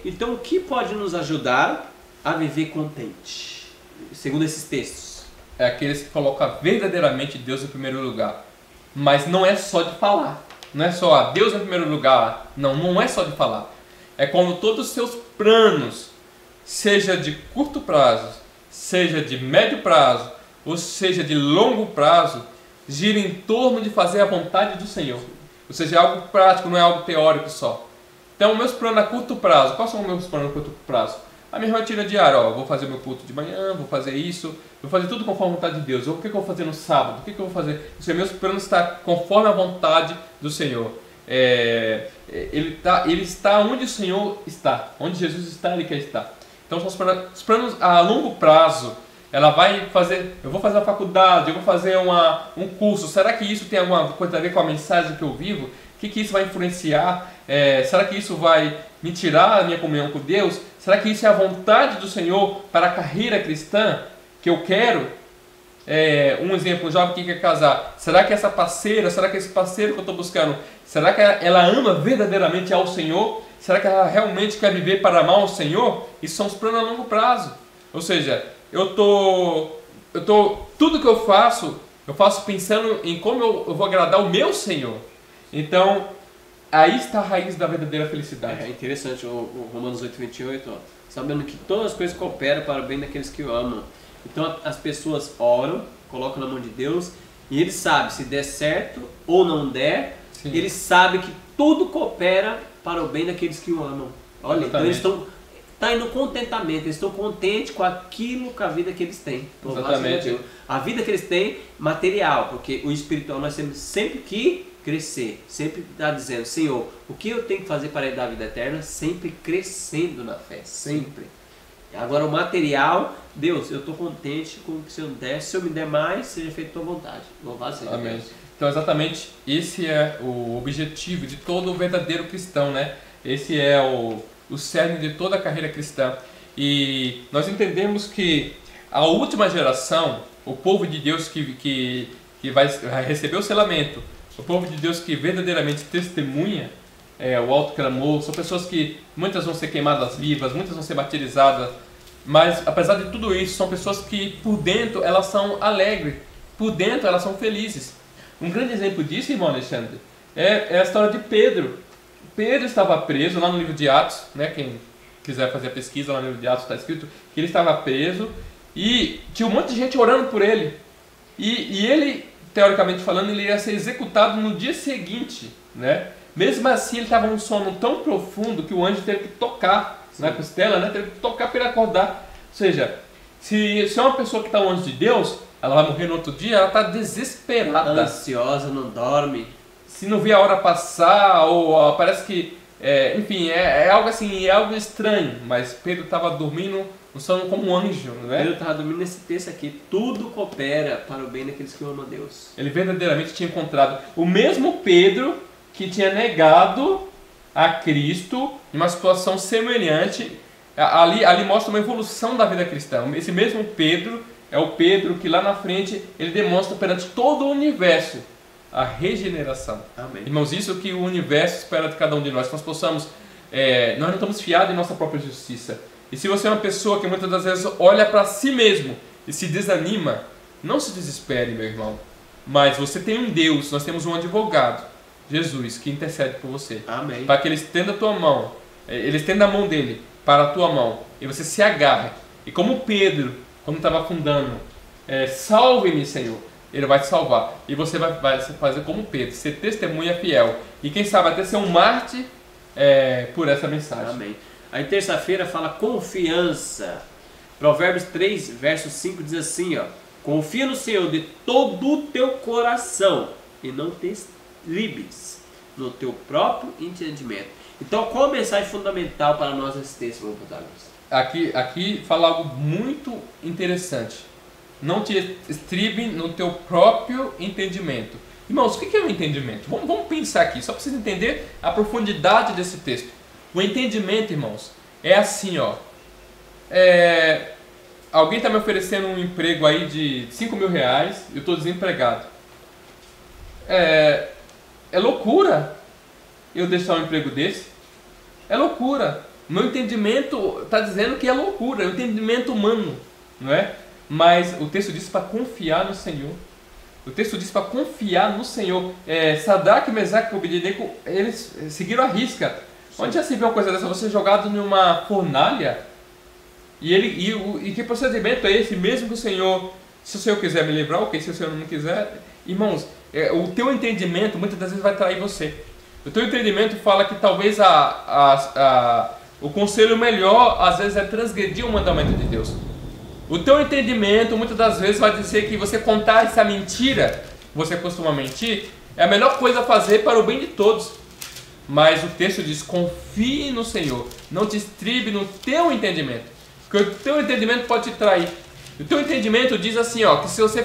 Então o que pode nos ajudar a viver contente? Segundo esses textos. É aqueles que colocam verdadeiramente Deus em primeiro lugar. Mas não é só de falar. Não é só Deus em primeiro lugar. Não é só de falar. É quando todos os seus planos, seja de curto prazo, seja de médio prazo, ou seja de longo prazo, giram em torno de fazer a vontade do Senhor. Ou seja, é algo prático, não é algo teórico só. Então, meus planos a curto prazo. Quais são os meus planos a curto prazo? A minha rotina diária, vou fazer meu culto de manhã, vou fazer isso, vou fazer tudo conforme a vontade de Deus. O que eu vou fazer no sábado? O que eu vou fazer? Os meus planos estão conforme a vontade do Senhor. Ele está onde o Senhor está. Onde Jesus está, Ele quer estar. Então, são os planos a longo prazo. Ela vai fazer, eu vou fazer uma faculdade, eu vou fazer um curso. Será que isso tem alguma coisa a ver com a mensagem que eu vivo? O que isso vai influenciar? Será que isso vai me tirar a minha comunhão com Deus? Será que isso é a vontade do Senhor para a carreira cristã que eu quero? Um exemplo, um jovem que quer casar. Será que essa parceira, será que esse parceiro que eu estou buscando, será que ela ama verdadeiramente ao Senhor? Será que ela realmente quer viver para amar ao Senhor? Isso são os planos a longo prazo. Ou seja, tudo que eu faço pensando em como eu vou agradar o meu Senhor. Então, aí está a raiz da verdadeira felicidade. É interessante o Romanos 8, 28, sabendo que todas as coisas cooperam para o bem daqueles que o amam. Então as pessoas oram, colocam na mão de Deus, e Ele sabe se der certo ou não der. Sim. Ele sabe que tudo coopera para o bem daqueles que o amam. Olha, então eles estão no contentamento, eles estão contentes com aquilo, com a vida que eles têm. Exatamente. A vida que eles têm material, porque o espiritual nós temos sempre que crescer, sempre está dizendo: Senhor, o que eu tenho que fazer para dar a vida eterna? Sempre crescendo na fé, sempre. Agora o material, Deus, eu estou contente com o que o Senhor der. Se eu me der mais, seja feita a tua vontade. Louvado seja Deus. Amém. Então exatamente esse é o objetivo de todo o verdadeiro cristão, né? Esse é o cerne de toda a carreira cristã. E nós entendemos que a última geração, o povo de Deus que vai receber o selamento, o povo de Deus que verdadeiramente testemunha o alto clamor, são pessoas que muitas vão ser queimadas vivas, muitas vão ser martirizadas, mas apesar de tudo isso, são pessoas que por dentro elas são alegres, por dentro elas são felizes. Um grande exemplo disso, irmão Alexandre, é a história de Pedro. Pedro estava preso lá no livro de Atos, né? Quem quiser fazer a pesquisa lá no livro de Atos está escrito que ele estava preso e tinha um monte de gente orando por ele. E ele, teoricamente falando, ele ia ser executado no dia seguinte, né? Mesmo assim, ele estava num sono tão profundo que o anjo teve que tocar na costela, né? Teve que tocar para ele acordar. Ou seja, se é uma pessoa que está longe de Deus, ela vai morrer no outro dia, ela está desesperada. Ansiosa, não dorme. Se não vê a hora passar, ou parece que, enfim, é algo assim, é algo estranho. Mas Pedro estava dormindo no sono como um anjo, não é? Pedro estava dormindo nesse texto aqui. Tudo coopera para o bem daqueles que amam a Deus. Ele verdadeiramente tinha encontrado o mesmo Pedro que tinha negado a Cristo em uma situação semelhante. Ali mostra uma evolução da vida cristã. Esse mesmo Pedro é o Pedro que lá na frente ele demonstra perante todo o universo a regeneração. Amém. Irmãos, isso que o universo espera de cada um de nós. Que nós possamos, nós não estamos fiados em nossa própria justiça. E se você é uma pessoa que muitas das vezes olha para si mesmo e se desanima, não se desespere, meu irmão. Mas você tem um Deus, nós temos um advogado, Jesus, que intercede por você. Amém. Para que ele estenda a tua mão, ele estenda a mão dele para a tua mão, e você se agarre. E como Pedro, quando estava afundando, salve-me, Senhor, ele vai te salvar. E você vai fazer como Pedro, ser testemunha fiel. E quem sabe até ser um mártir por essa mensagem. Amém. Aí terça-feira fala confiança. Provérbios 3, verso 5 diz assim, ó: confia no Senhor de todo o teu coração e não te estribes no teu próprio entendimento. Então, qual a mensagem fundamental para nós nesse texto, meu protagonista? Aqui fala algo muito interessante. Não te estribe no teu próprio entendimento. Irmãos, o que é o entendimento? Vamos pensar aqui, só para vocês entenderem a profundidade desse texto. O entendimento, irmãos, é assim, ó. Alguém está me oferecendo um emprego aí de 5 mil reais e eu estou desempregado. É loucura eu deixar um emprego desse? É loucura. Meu entendimento está dizendo que é loucura, é um entendimento humano, não é? Mas o texto diz para confiar no Senhor. O texto diz para confiar no Senhor. Sadraque, Mesaque e Abednego, eles seguiram a risca. Onde já se vê uma coisa dessa? Você jogado numa fornalha e que procedimento é esse? Mesmo que o Senhor, se o Senhor quiser me livrar, ok, se o Senhor não quiser, irmãos, o teu entendimento muitas das vezes vai trair você. O teu entendimento fala que talvez o conselho melhor às vezes é transgredir o mandamento de Deus. O teu entendimento muitas das vezes vai dizer que você contar essa mentira, você costuma mentir, é a melhor coisa a fazer para o bem de todos. Mas o texto diz: confie no Senhor, não te estribe no teu entendimento, porque o teu entendimento pode te trair. O teu entendimento diz assim, ó, que se você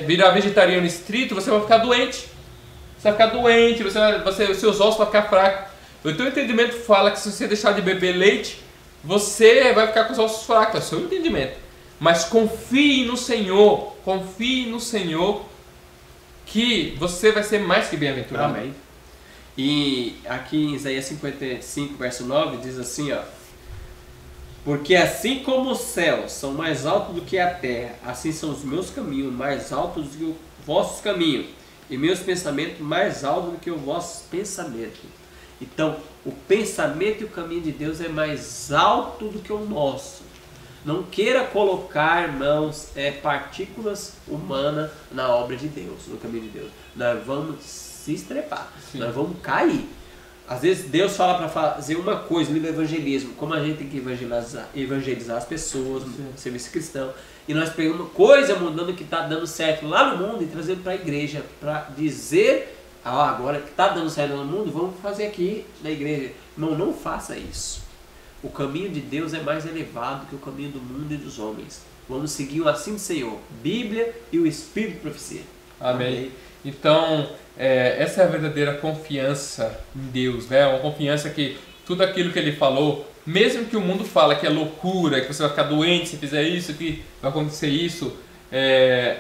virar vegetariano estrito, você vai ficar doente. Você vai ficar doente, os seus ossos vão ficar fracos. O teu entendimento fala que se você deixar de beber leite, você vai ficar com os ossos fracos. É o seu entendimento. Mas confie no Senhor, que você vai ser mais que bem-aventurado. Amém. E aqui em Isaías 55, verso 9, diz assim, ó: porque assim como os céus são mais altos do que a terra, assim são os meus caminhos mais altos do que os vossos caminhos, e meus pensamentos mais altos do que os vossos pensamentos. Então, o pensamento e o caminho de Deus é mais alto do que o nosso. Não queira colocar, irmãos, partículas humanas na obra de Deus, no caminho de Deus. Nós vamos se estrepar, sim, nós vamos cair. Às vezes Deus fala para fazer uma coisa no evangelismo, como a gente tem que evangelizar as pessoas, no serviço cristão, e nós pegamos coisa mudando que está dando certo lá no mundo e trazendo para a igreja, para dizer, agora que está dando certo no mundo, vamos fazer aqui na igreja. Irmão, não faça isso. O caminho de Deus é mais elevado que o caminho do mundo e dos homens. Vamos seguir o assim do Senhor, Bíblia e o Espírito de profecia. Amém. Então, essa é a verdadeira confiança em Deus, né? Uma confiança que tudo aquilo que Ele falou, mesmo que o mundo fala que é loucura, que você vai ficar doente se fizer isso, que vai acontecer isso,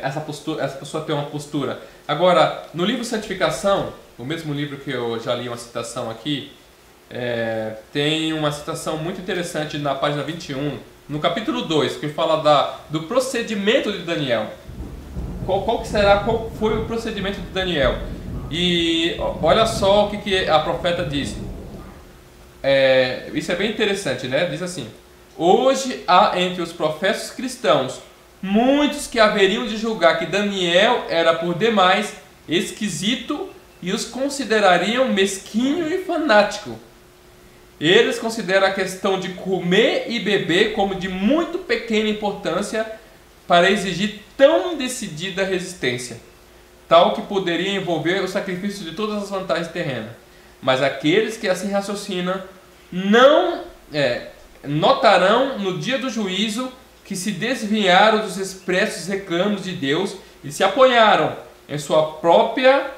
essa pessoa tem uma postura. Agora, no livro Santificação, o mesmo livro que eu já li uma citação aqui, tem uma citação muito interessante na página 21, no capítulo 2, que fala do procedimento de Daniel. Qual foi o procedimento de Daniel? E olha só o que a profeta diz. Isso é bem interessante, né? Diz assim: hoje há entre os profetas cristãos muitos que haveriam de julgar que Daniel era por demais esquisito e os considerariam mesquinho e fanático. Eles consideram a questão de comer e beber como de muito pequena importância, para exigir tão decidida resistência, tal que poderia envolver o sacrifício de todas as vantagens terrenas. Mas aqueles que assim raciocinam não notarão no dia do juízo que se desviaram dos expressos reclamos de Deus e se apoiaram em sua própria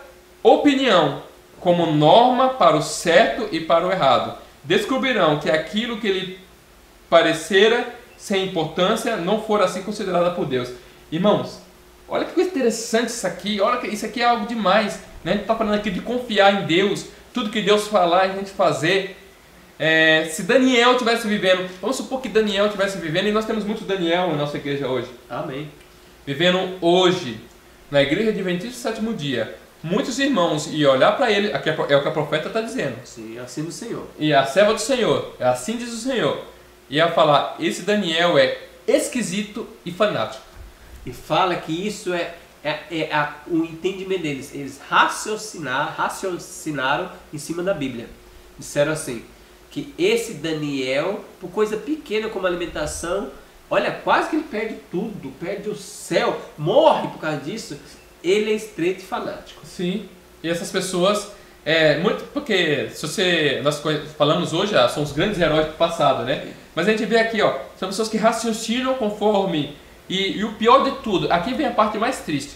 opinião como norma para o certo e para o errado. Descobrirão que aquilo que lhe parecera sem importância não for assim considerada por Deus. Irmãos, olha que coisa interessante isso aqui. Olha que isso aqui é algo demais, né? A gente está falando aqui de confiar em Deus, tudo que Deus falar, a gente fazer. Se Daniel estivesse vivendo, vamos supor que Daniel estivesse vivendo, e nós temos muito Daniel na nossa igreja hoje. Amém. Vivendo hoje, na igreja adventista do sétimo dia, muitos irmãos iam olhar para ele, aqui é o que a profeta está dizendo. Sim, assim do Senhor. E a serva do Senhor, assim diz o Senhor, ia falar, esse Daniel é esquisito e fanático. E fala que isso o entendimento deles. Eles raciocinaram em cima da Bíblia. Disseram assim, que esse Daniel, por coisa pequena como alimentação, olha, quase que ele perde tudo, perde o céu, morre por causa disso. Ele é estreito e fanático. Sim, e essas pessoas, muito porque nós falamos hoje, são os grandes heróis do passado, né? Mas a gente vê aqui, ó, são pessoas que raciocinam conforme, e o pior de tudo, aqui vem a parte mais triste.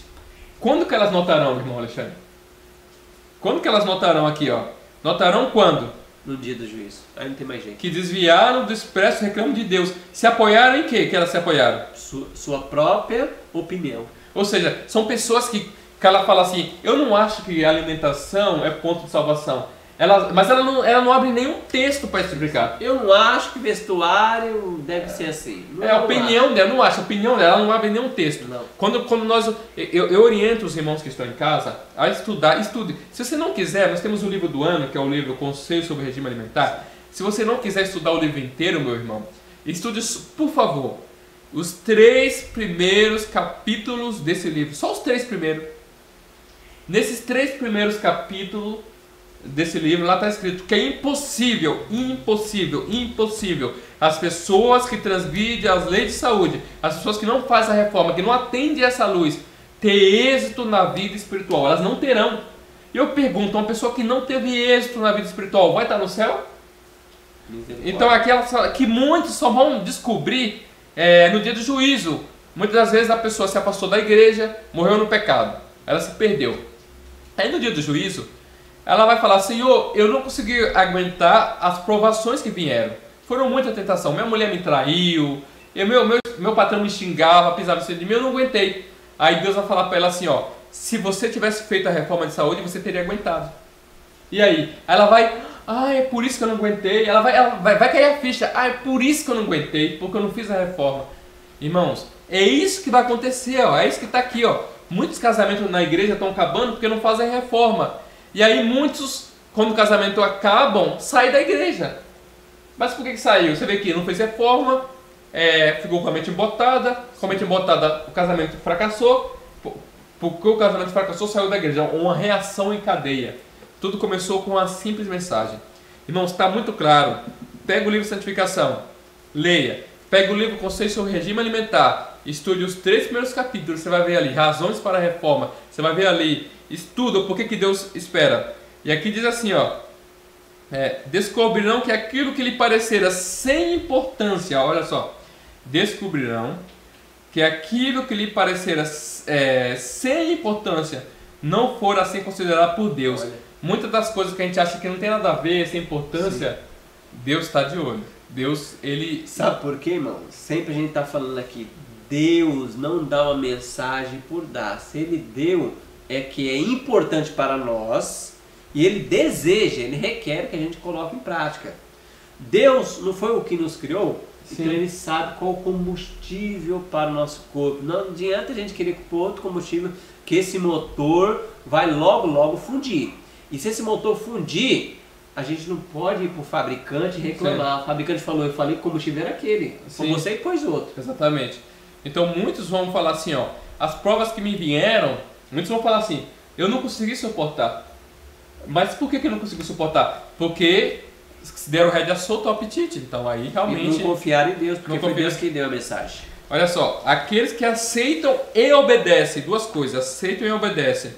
Quando que elas notarão, irmão Alexandre? Quando que elas notarão aqui, ó? Notarão quando? No dia do juízo. Aí não tem mais jeito. Que desviaram do expresso reclamo de Deus. Se apoiaram em quê que elas se apoiaram? Sua própria opinião. Ou seja, são pessoas que ela fala assim, eu não acho que a alimentação é ponto de salvação. Mas ela não abre nenhum texto para explicar. Eu não acho que vestuário deve ser assim. A opinião dela, não acho. A opinião dela, ela não abre nenhum texto. Não. Quando eu oriento os irmãos que estão em casa a estudar, estude. Se você não quiser, nós temos o livro do ano, que é o livro Conselho sobre o Regime Alimentar. Se você não quiser estudar o livro inteiro, meu irmão, estude, por favor, os 3 primeiros capítulos desse livro. Só os 3 primeiros. Nesses 3 primeiros capítulos desse livro, lá está escrito que é impossível as pessoas que transgridem as leis de saúde, as pessoas que não fazem a reforma, que não atendem essa luz, ter êxito na vida espiritual. Elas não terão. Eu pergunto, uma pessoa que não teve êxito na vida espiritual vai estar no céu? Então aquela que muitos só vão descobrir no dia do juízo. Muitas das vezes a pessoa se afastou da igreja, morreu no pecado, ela se perdeu. Aí no dia do juízo ela vai falar, Senhor, eu não consegui aguentar as provações que vieram. Foram muita tentação. Minha mulher me traiu, meu patrão me xingava, pisava em cima de mim, eu não aguentei. Aí Deus vai falar para ela assim, ó, se você tivesse feito a reforma de saúde, você teria aguentado. E aí? Ela vai, é por isso que eu não aguentei. Ela vai cair a ficha, é por isso que eu não aguentei, porque eu não fiz a reforma. Irmãos, é isso que vai acontecer, ó, é isso que está aqui, ó. Muitos casamentos na igreja estão acabando porque não fazem reforma. E aí muitos, quando o casamento acabam, saem da igreja. Mas por que saiu? Você vê que não fez reforma, ficou com a mente embotada, o casamento fracassou, porque o casamento fracassou, saiu da igreja. Uma reação em cadeia. Tudo começou com uma simples mensagem. Irmãos, está muito claro. Pega o livro de santificação, leia. Pega o livro Conselho sobre o Regime Alimentar, estude os 3 primeiros capítulos, você vai ver ali, razões para a reforma, você vai ver ali, estuda o porquê que Deus espera. E aqui diz assim, ó, descobrirão que aquilo que lhe parecera sem importância, olha só, descobrirão que aquilo que lhe parecera sem importância não for assim considerado por Deus. Olha. Muitas das coisas que a gente acha que não tem nada a ver, sem importância, sim, Deus está de olho. Deus, ele... Sabe por quê, irmão? Sempre a gente está falando aqui, Deus não dá uma mensagem por dar. Se Ele deu, é que é importante para nós e Ele deseja, Ele requer que a gente coloque em prática. Deus não foi o que nos criou? Sim. Então Ele sabe qual o combustível para o nosso corpo. Não adianta a gente querer pôr outro combustível, que esse motor vai logo, logo fundir. E se esse motor fundir, a gente não pode ir para o fabricante e reclamar. Sim. O fabricante falou, eu falei que o combustível era aquele. Foi você que pôs outro. Exatamente. Então muitos vão falar assim, ó, as provas que me vieram, muitos vão falar assim, eu não consegui suportar. Mas por que eu não consegui suportar? Porque deram rédea solta ao apetite. Então aí realmente... E não confiaram em Deus, porque foi Deus que deu a mensagem. Olha só, aqueles que aceitam e obedecem, duas coisas, aceitam e obedecem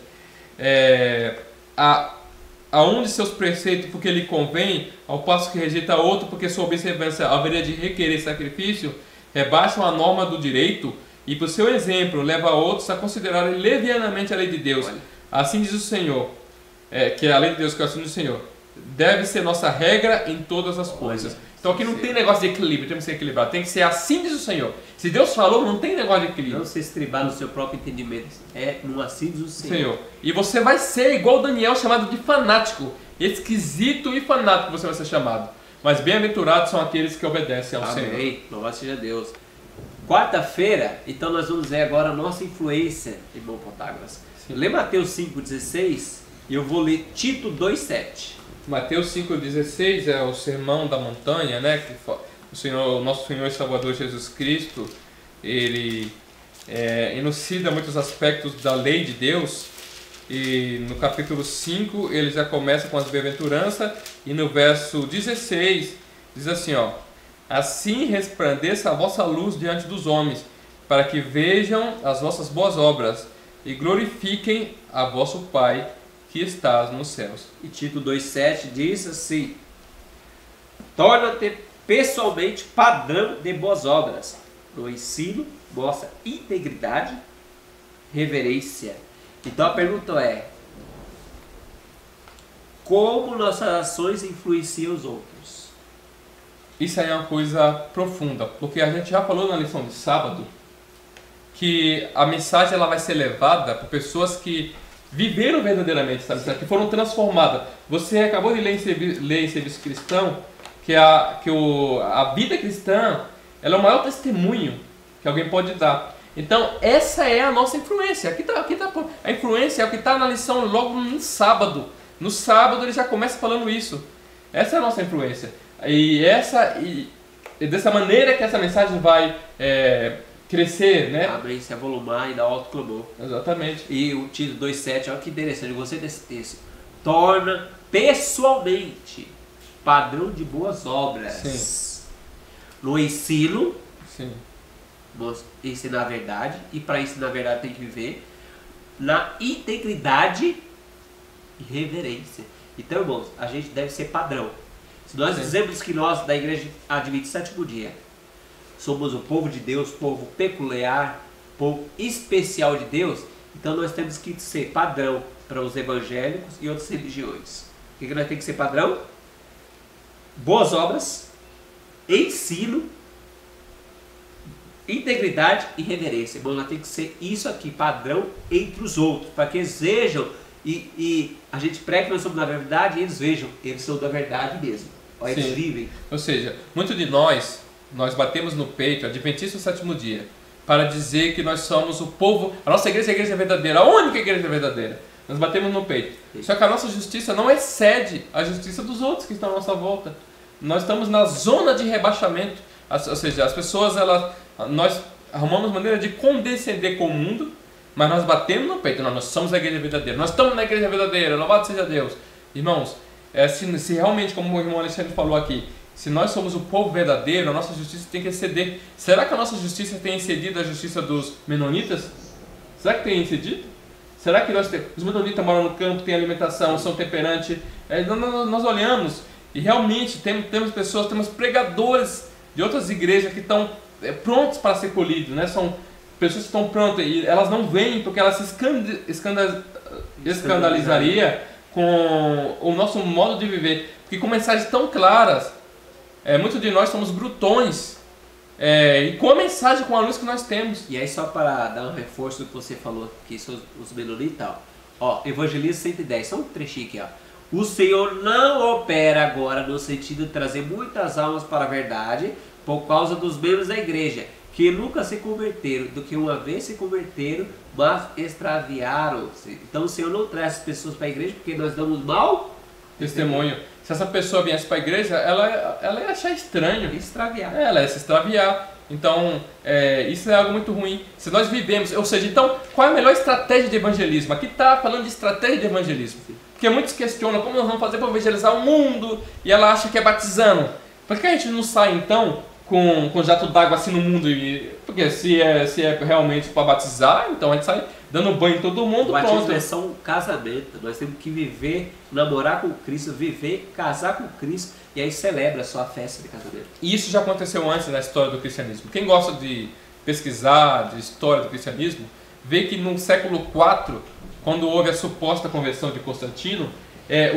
a um de seus preceitos porque lhe convém, ao passo que rejeita outro porque sua observância haveria de requerer sacrifício, rebaixam a norma do direito e, por seu exemplo, leva outros a considerarem levianamente a lei de Deus. Assim diz o Senhor, que é a lei de Deus, que é assim diz o Senhor, deve ser nossa regra em todas as coisas. Então aqui não tem negócio de equilíbrio, tem que ser equilibrado, tem que ser assim diz o Senhor. Se Deus falou, não tem negócio de equilíbrio. Não se estribar no seu próprio entendimento, no assim diz o Senhor. E você vai ser igual Daniel, chamado de fanático, esquisito e fanático você vai ser chamado. Mas bem-aventurados são aqueles que obedecem ao Senhor. Amém, louvado seja Deus. Quarta-feira, então nós vamos ver agora a nossa influência, irmão Protágoras. Lê Mateus 5,16 e eu vou ler Tito 2,7. Mateus 5,16 é o sermão da montanha, né? Que o nosso Senhor e Salvador Jesus Cristo, ele enuncia muitos aspectos da lei de Deus. E no capítulo 5 ele já começa com as bem-aventuranças e no verso 16 diz assim, ó: assim resplandeça a vossa luz diante dos homens, para que vejam as vossas boas obras e glorifiquem a vosso Pai que estás nos céus. E Tito 2,7 diz assim: torna-te pessoalmente padrão de boas obras. No ensino, mostra integridade, reverência. Então a pergunta é: como nossas ações influenciam os outros? Isso aí é uma coisa profunda, porque a gente já falou na lição de sábado que a mensagem ela vai ser levada por pessoas que viveram verdadeiramente, sabe? Que foram transformadas. Você acabou de ler em Serviço Cristão que a vida cristã ela é o maior testemunho que alguém pode dar. Então essa é a nossa influência. Aqui tá, a influência é o que está na lição logo no sábado. No sábado ele já começa falando isso. Essa é a nossa influência. E dessa maneira que essa mensagem vai crescer, né? Abre, se avolumar e dar alto clamor. Exatamente. E o Tito 2,7, olha que interessante, eu gostei desse texto. Torna pessoalmente padrão de boas obras. Sim. No ensino, Sim. Ensinar a verdade, e para ensinar a verdade tem que viver na integridade e reverência. Então, irmãos, a gente deve ser padrão. Se nós dizemos que nós, da Igreja Adventista Sétimo Dia, somos o povo de Deus, povo peculiar, povo especial de Deus, então nós temos que ser padrão para os evangélicos e outras religiões. O que nós temos que ser padrão? Boas obras, ensino, integridade e reverência. Bom, nós temos que ser isso aqui, padrão entre os outros, para que eles vejam e a gente prega que nós somos da verdade e eles vejam, eles são da verdade mesmo. Olha, eles vivem. Ou seja, muito de nós batemos no peito, Adventista do Sétimo Dia, para dizer que nós somos o povo, a nossa igreja é a igreja verdadeira, a única igreja verdadeira. Nós batemos no peito. Só que a nossa justiça não excede a justiça dos outros que estão à nossa volta. Nós estamos na zona de rebaixamento. Ou seja, as pessoas, nós arrumamos maneira de condescender com o mundo, mas nós batemos no peito. Não, nós somos a igreja verdadeira. Nós estamos na igreja verdadeira. Louvado seja Deus. Irmãos, se realmente, como o irmão Alexandre falou aqui, se nós somos o povo verdadeiro, a nossa justiça tem que exceder. Será que a nossa justiça tem excedido a justiça dos menonitas? Será que tem excedido? Será que os menonitas moram no campo, têm alimentação, são temperantes? Nós olhamos e realmente temos pessoas, temos pregadores de outras igrejas que estão prontos para ser colhidos, né? São pessoas que estão prontas e elas não vêm porque elas se escandalizaria com o nosso modo de viver. Porque com mensagens tão claras, muitos de nós somos brutões. E com a mensagem, com a luz que nós temos. E aí, só para dar um reforço do que você falou, que são os menonitas e tal. Ó, Evangelista 110, só um trechinho aqui, ó. O Senhor não opera agora no sentido de trazer muitas almas para a verdade por causa dos membros da igreja, que nunca se converteram, do que uma vez se converteram, mas extraviaram-se. Então o Senhor não traz as pessoas para a igreja porque nós damos mau testemunho. Se essa pessoa viesse para a igreja, ela ia achar estranho. Extraviar. Ela ia se extraviar. Então, isso é algo muito ruim. Se nós vivemos, ou seja, então, qual é a melhor estratégia de evangelismo? Aqui está falando de estratégia de evangelismo. Porque muitos questionam como nós vamos fazer para evangelizar o mundo e ela acha que é batizando. Por que a gente não sai, então, com jato d'água assim no mundo. Porque se é realmente para batizar, então a gente sai dando banho em todo mundo. O batismo pronto. é só um casamento. Nós temos que viver, namorar com Cristo, viver, casar com Cristo e aí celebra a sua festa de casamento. E isso já aconteceu antes na história do cristianismo. Quem gosta de pesquisar de história do cristianismo, vê que no século IV, quando houve a suposta conversão de Constantino,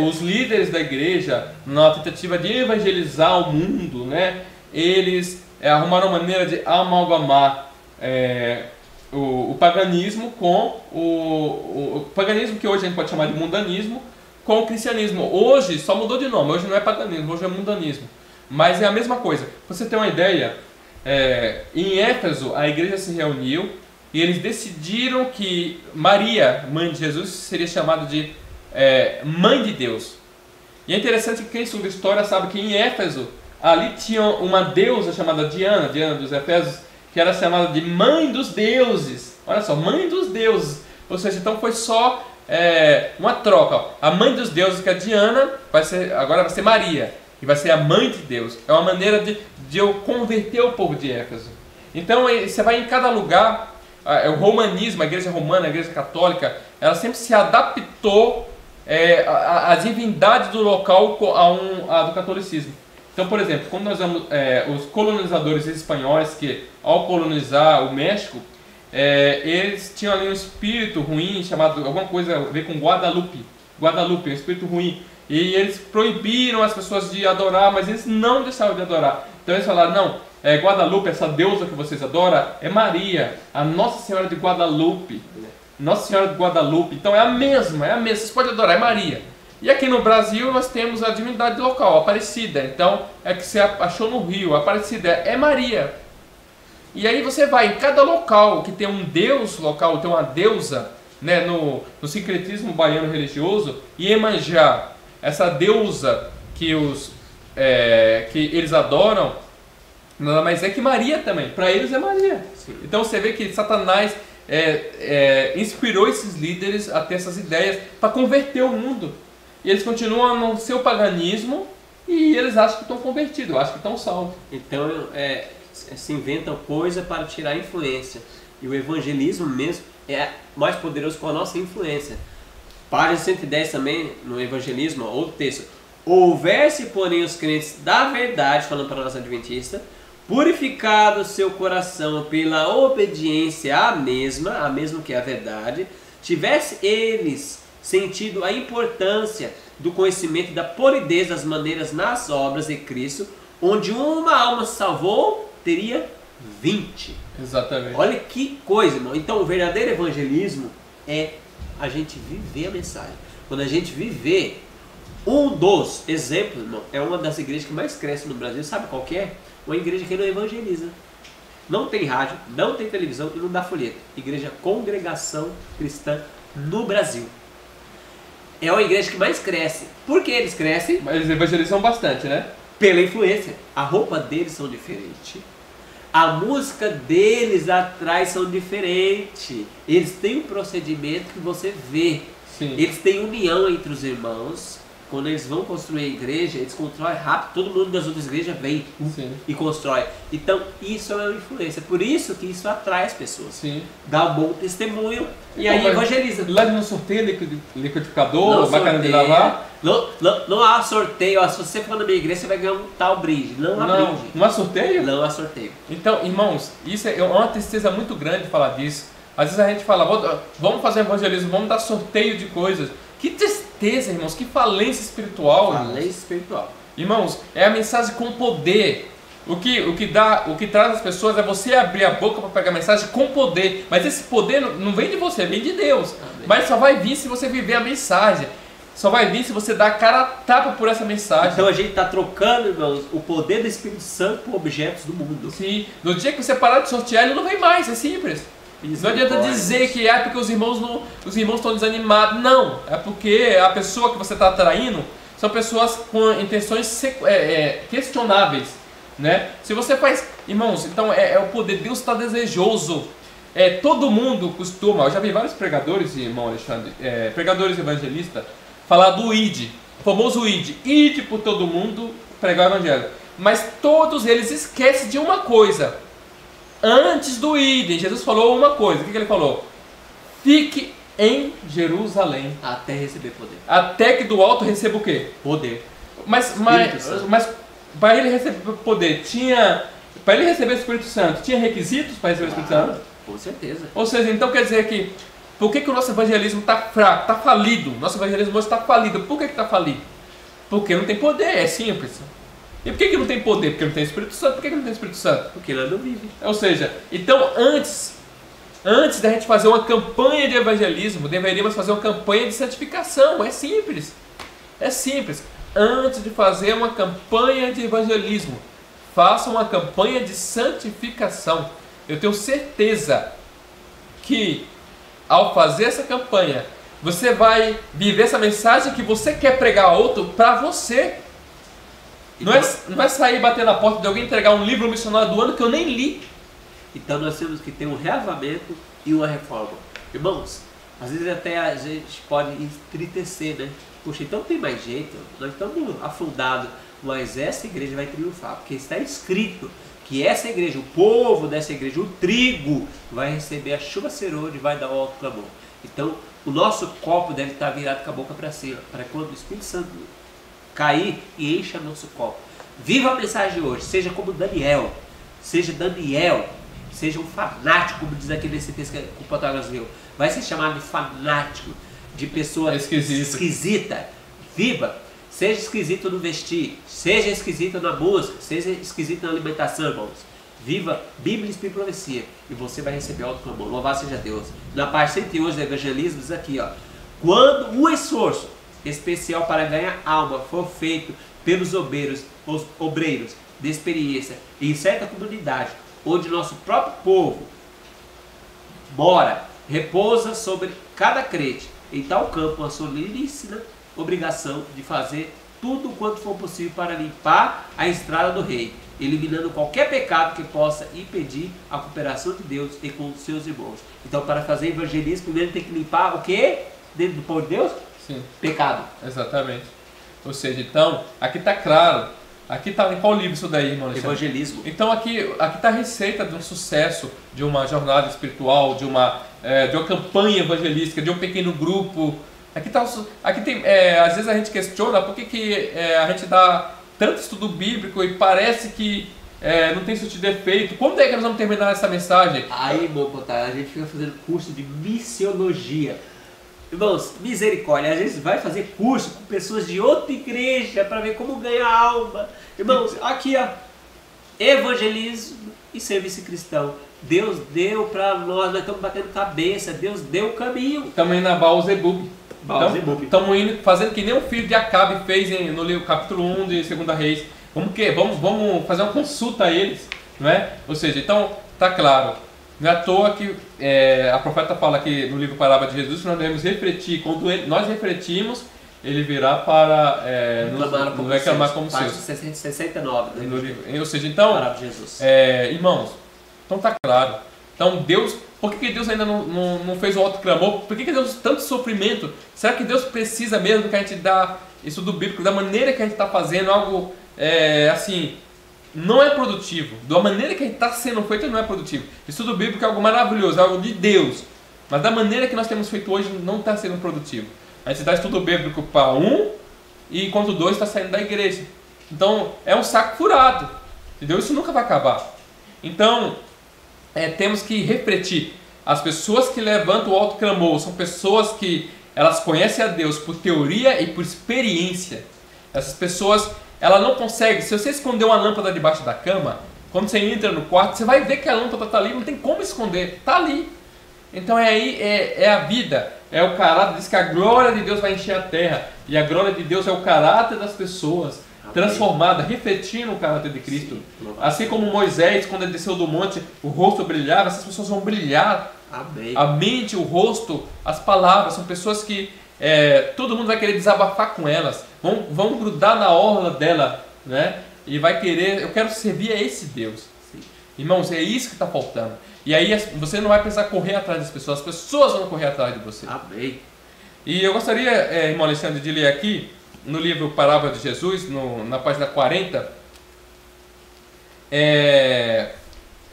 os líderes da igreja, na tentativa de evangelizar o mundo, né, eles arrumaram maneira de amalgamar o paganismo com o paganismo, que hoje a gente pode chamar de mundanismo, com o cristianismo. Hoje só mudou de nome, hoje não é paganismo, hoje é mundanismo. Mas é a mesma coisa. Pra você ter uma ideia, em Éfeso a igreja se reuniu e eles decidiram que Maria, mãe de Jesus, seria chamada de Mãe de Deus. E é interessante que quem estuda história sabe que em Éfeso, ali tinha uma deusa chamada Diana, Diana dos Efésios, que era chamada de Mãe dos Deuses. Olha só, Mãe dos Deuses. Ou seja, então foi só uma troca. A Mãe dos Deuses, que é Diana, agora vai ser Maria. E vai ser a Mãe de Deus. É uma maneira de eu converter o povo de Éfeso. Então você vai em cada lugar. O romanismo, a igreja romana, a igreja católica, ela sempre se adaptou à divindade do local do catolicismo. Então, por exemplo, quando nós vamos, os colonizadores espanhóis, que ao colonizar o México, eles tinham ali um espírito ruim, chamado alguma coisa a ver com Guadalupe, um espírito ruim. E eles proibiram as pessoas de adorar, mas eles não deixaram de adorar. Então eles falaram, não, Guadalupe, essa deusa que vocês adoram, é Maria, a Nossa Senhora de Guadalupe. Nossa Senhora de Guadalupe. Então é a mesma, vocês podem adorar, é Maria. E aqui no Brasil nós temos a divindade local, a Aparecida. Então é que você achou no Rio, a Aparecida é Maria. E aí você vai em cada local que tem um deus local, tem uma deusa, né, no sincretismo baiano religioso, Iemanjá, essa deusa que eles adoram, nada mais é que Maria também. Para eles é Maria. Sim. Então você vê que Satanás inspirou esses líderes a ter essas ideias para converter o mundo. E eles continuam no seu paganismo e eles acham que estão convertidos, acham que estão salvos. Então se inventam coisa para tirar influência. E o evangelismo mesmo é mais poderoso com a nossa influência. Página 110 também, no evangelismo, outro texto. Houvesse, porém, os crentes da verdade, falando para nós adventistas, purificado seu coração pela obediência à mesma que é a verdade, tivesse eles sentido a importância do conhecimento da polidez das maneiras nas obras de Cristo, onde uma alma se salvou, teria 20. Exatamente. Olha que coisa, irmão. Então o verdadeiro evangelismo é a gente viver a mensagem. Quando a gente viver, um dos exemplos, irmão, é uma das igrejas que mais cresce no Brasil. Sabe qual que é? Uma igreja que não evangeliza. Não tem rádio, não tem televisão e não dá folheto. Igreja Congregação Cristã no Brasil. É uma igreja que mais cresce. Por que eles crescem? Mas eles evangelizam bastante, né? Pela influência. A roupa deles são diferentes. A música deles atrás são diferentes. Eles têm um procedimento que você vê. Sim. Eles têm união entre os irmãos. Quando eles vão construir a igreja, eles constroem rápido. Todo mundo das outras igrejas vem e constrói. Então, isso é uma influência. Por isso que isso atrai as pessoas. Sim. Dá um bom testemunho e aí evangeliza. Lá não sorteia liquidificador, máquina de lavar? Não há sorteio. Se você for na minha igreja, você vai ganhar um tal brinde. Não há brinde. Não há sorteio? Não há sorteio. Então, irmãos, isso é uma tristeza muito grande falar disso. Às vezes a gente fala, vamos fazer evangelismo, vamos dar sorteio de coisas. Que tristeza, irmãos, que falência espiritual. Falência espiritual. Irmãos, é a mensagem com poder. O que traz as pessoas é você abrir a boca para pegar a mensagem com poder. Mas esse poder não vem de você, vem de Deus. Amém. Mas só vai vir se você viver a mensagem. Só vai vir se você dar a cara a tapa por essa mensagem. Então a gente está trocando, irmãos, o poder do Espírito Santo por objetos do mundo. Sim. No dia que você parar de sortear, ele não vem mais. É simples. Não adianta dizer que é porque os irmãos estão desanimados. Não, é porque a pessoa que você está atraindo são pessoas com intenções questionáveis, né? Se você faz, irmãos, então o poder. Deus está desejoso. Todo mundo costuma. Eu já vi vários pregadores, irmão Alexandre, pregadores evangelistas, falar do ID, o famoso ID por todo mundo pregar o evangelho. Mas todos eles esquecem de uma coisa. Antes do idem, Jesus falou uma coisa. O que ele falou? Fique em Jerusalém. Até receber poder. Até que do alto receba o quê? Poder. Mas para ele receber poder, para ele receber o Espírito Santo, tinha requisitos para receber o Espírito Santo? Com certeza. Ou seja, então quer dizer que, por que o nosso evangelismo está fraco, está falido? Nosso evangelismo hoje está falido. Por que está falido? Porque não tem poder, é simples. E por que não tem poder? Porque não tem Espírito Santo. Por que não tem Espírito Santo? Porque ele não vive. Ou seja, então antes da gente fazer uma campanha de evangelismo, deveríamos fazer uma campanha de santificação. É simples. É simples. Antes de fazer uma campanha de evangelismo, faça uma campanha de santificação. Eu tenho certeza que ao fazer essa campanha, você vai viver essa mensagem que você quer pregar a outro para você. Não é sair bater na porta de alguém e entregar um livro missionário do ano que eu nem li. Então nós temos que ter um reavamento e uma reforma. Irmãos, às vezes até a gente pode entristecer, né? Puxa, então não tem mais jeito, nós estamos afundados, mas essa igreja vai triunfar, porque está escrito que essa igreja, o povo dessa igreja, o trigo, vai receber a chuva serôdia e vai dar o alto clamor. Então, o nosso copo deve estar virado com a boca para cima, para quando o Espírito Santo cair e encha nosso copo. Viva a mensagem de hoje, seja como Daniel, seja um fanático, como diz aqui nesse texto que o Protágoras leu. Vai ser chamado de fanático, de pessoa esquisita. Viva! Seja esquisito no vestir, seja esquisito na música, seja esquisito na alimentação, irmãos. Viva Bíblia, Espírito e Profecia e você vai receber alto clamor. Louvado seja Deus. Na parte 108 do evangelismo diz aqui, ó, quando o esforço especial para ganhar alma for feito pelos obreiros de experiência em certa comunidade, onde nosso próprio povo mora, repousa sobre cada crente, em tal campo a soleníssima obrigação de fazer tudo quanto for possível para limpar a estrada do rei, eliminando qualquer pecado que possa impedir a cooperação de Deus e com os seus irmãos. Então, para fazer evangelismo, primeiro tem que limpar o quê? Dentro do povo de Deus? Sim. Pecado. Exatamente. Ou seja, então, aqui está claro. Aqui está em qual livro isso daí, irmão? Evangelismo. Então aqui está a receita de um sucesso, de uma jornada espiritual, de uma campanha evangelística, de um pequeno grupo. Aqui tem, às vezes a gente questiona por que a gente dá tanto estudo bíblico e parece que não tem sentido efeito. Quando é que nós vamos terminar essa mensagem? Aí, irmão, a gente fica fazendo curso de missiologia. Irmãos, misericórdia, às vezes vai fazer curso com pessoas de outra igreja para ver como ganhar alma. Irmãos, aqui ó, evangelismo e serviço cristão. Deus deu para nós estamos batendo cabeça, Deus deu o caminho. Estamos indo na Baal-Zebub. Estamos indo fazendo que nem o filho de Acabe fez no livro, capítulo 1 de 2 Reis. Vamos fazer uma consulta a eles, não é? Ou seja, então está claro. Não é à toa que a profeta fala aqui no livro Parábola de Jesus que nós devemos refletir. Quando nós refletimos, ele virá para nos reclamar como seus. 69. Ou seja, então, Parábola de Jesus. Irmãos, então está claro. Então Deus, por que Deus ainda não fez o alto clamor? Por que Deus tanto sofrimento? Será que Deus precisa mesmo que a gente dá isso do bíblico, da maneira que a gente está fazendo, algo assim... Não é produtivo. Da maneira que está sendo feito, não é produtivo. Estudo bíblico é algo maravilhoso, é algo de Deus. Mas da maneira que nós temos feito hoje, não está sendo produtivo. A gente dá estudo bíblico para um, e enquanto dois está saindo da igreja. Então, é um saco furado. Entendeu? Isso nunca vai acabar. Então, temos que refletir. As pessoas que levantam o alto clamor são pessoas que elas conhecem a Deus por teoria e por experiência. Essas pessoas... Ela não consegue, se você esconder uma lâmpada debaixo da cama, quando você entra no quarto, você vai ver que a lâmpada está ali, não tem como esconder, está ali. Então é a vida, é o caráter, diz que a glória de Deus vai encher a terra, e a glória de Deus é o caráter das pessoas, transformada, refletindo o caráter de Cristo. Sim, assim como Moisés, quando ele desceu do monte, o rosto brilhava, essas pessoas vão brilhar. Amém. A mente, o rosto, as palavras, são pessoas que todo mundo vai querer desabafar com elas, vão grudar na orla dela, né? E vai querer, eu quero servir a esse Deus. Sim. Irmãos, é isso que está faltando. E aí você não vai precisar correr atrás das pessoas, as pessoas vão correr atrás de você. Amém. E eu gostaria, irmão Alexandre, de ler aqui, no livro Parábola de Jesus, na página 40,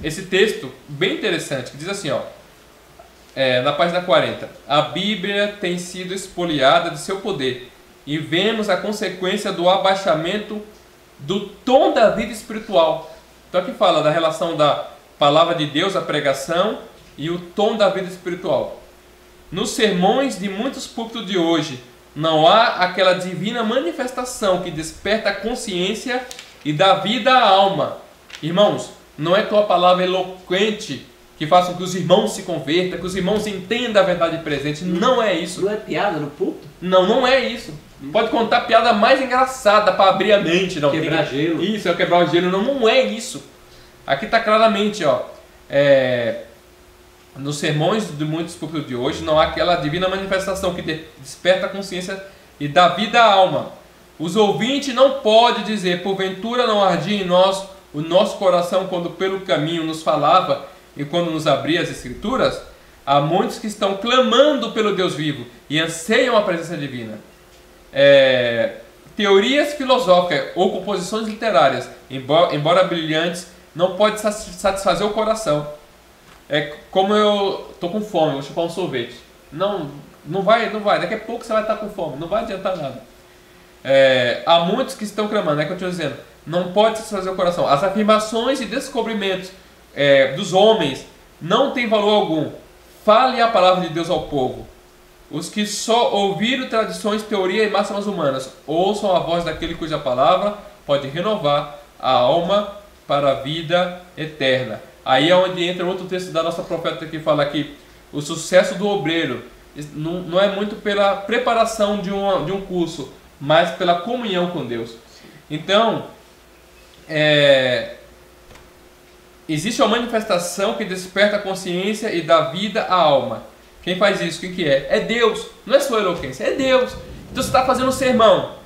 esse texto bem interessante, que diz assim, ó, na página 40, a Bíblia tem sido expoliada de seu poder e vemos a consequência do abaixamento do tom da vida espiritual. Então aqui fala da relação da palavra de Deus, a pregação e o tom da vida espiritual. Nos sermões de muitos púlpitos de hoje, não há aquela divina manifestação que desperta a consciência e dá vida à alma. Irmãos, não é tua palavra eloquente que faça com que os irmãos se convertam, que os irmãos entendam a verdade presente. Não é isso. Não é piada no púlpito? Não é isso. Pode contar a piada mais engraçada para abrir a mente. Não, quebrar gelo. Isso, é quebrar o gelo. Não é isso. Aqui está claramente, ó, nos sermões de muitos púlpitos de hoje, não há aquela divina manifestação que desperta a consciência e dá vida à alma. Os ouvintes não podem dizer, porventura não ardia em nós o nosso coração quando pelo caminho nos falava e quando nos abria as Escrituras? Há muitos que estão clamando pelo Deus vivo e anseiam a presença divina. Teorias filosóficas ou composições literárias, embora brilhantes, não podem satisfazer o coração. É como eu tô com fome, vou chupar um sorvete. Não vai. Daqui a pouco você vai estar com fome, não vai adiantar nada. Há muitos que estão clamando, que eu estou dizendo, não pode satisfazer o coração. As afirmações e descobrimentos dos homens não têm valor algum. Fale a palavra de Deus ao povo. Os que só ouviram tradições, teoria e máximas humanas, ouçam a voz daquele cuja palavra pode renovar a alma para a vida eterna. Aí é onde entra outro texto da nossa profeta que fala que o sucesso do obreiro não é muito pela preparação de um curso, mas pela comunhão com Deus. Então, existe uma manifestação que desperta a consciência e dá vida à alma. Quem faz isso? Quem que é? É Deus. Não é sua eloquência, é Deus. Então você está fazendo um sermão.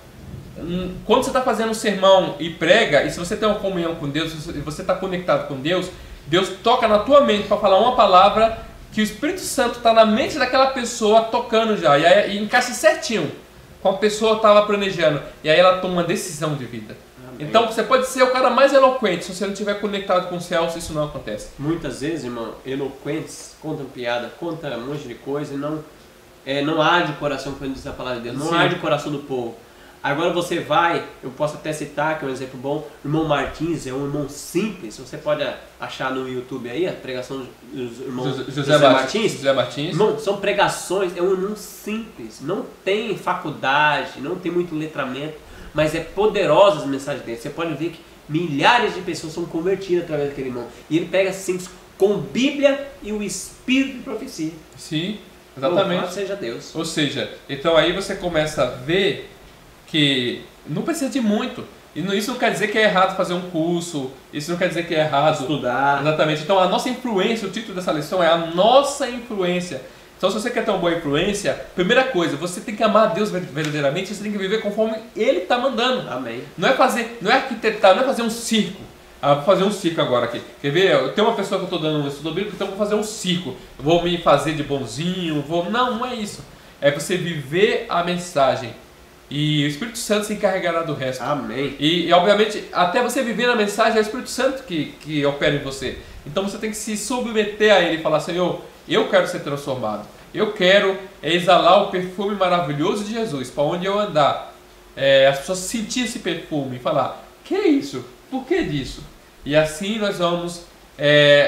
Quando você está fazendo um sermão e prega, e se você tem uma comunhão com Deus, se você está conectado com Deus, Deus toca na tua mente para falar uma palavra que o Espírito Santo está na mente daquela pessoa tocando já. E encaixa certinho com a pessoa estava planejando. E aí ela toma uma decisão de vida. Amém. Então você pode ser o cara mais eloquente, se você não estiver conectado com o céu, isso não acontece. Muitas vezes, irmão, eloquentes contam piada, contam um monte de coisa e não arde o coração quando diz a palavra de Deus, não arde o coração do povo. Agora você vai, eu posso até citar, que é um exemplo bom, o irmão Martins é um irmão simples, você pode achar no YouTube aí a pregação dos irmãos José Martins. Irmão, são pregações, é um irmão simples, não tem faculdade, não tem muito letramento, mas é poderosa as mensagens dele. Você pode ver que milhares de pessoas são convertidas através daquele irmão. E ele pega simples com Bíblia e o Espírito de profecia. Sim, exatamente. Louvado seja Deus. Ou seja, então aí você começa a ver que não precisa de muito. E isso não quer dizer que é errado fazer um curso, isso não quer dizer que é errado estudar. Exatamente. Então a nossa influência, o título dessa lição é a nossa influência. Então se você quer ter uma boa influência, primeira coisa, você tem que amar a Deus verdadeiramente, você tem que viver conforme Ele está mandando. Amém. Não é arquitetar, não é fazer um circo. Vou fazer um circo agora aqui. Quer ver? Tem uma pessoa que eu estou dando um estudo bíblico, então eu vou fazer um circo. Eu vou me fazer de bonzinho, não é isso. É você viver a mensagem. E o Espírito Santo se encarregará do resto. Amém. E obviamente, até você viver a mensagem, é o Espírito Santo que opera em você. Então você tem que se submeter a Ele e falar, Senhor, eu quero ser transformado. Eu quero exalar o perfume maravilhoso de Jesus. Para onde eu andar, as pessoas sentir esse perfume e falar, que é isso? Por que disso? E assim nós vamos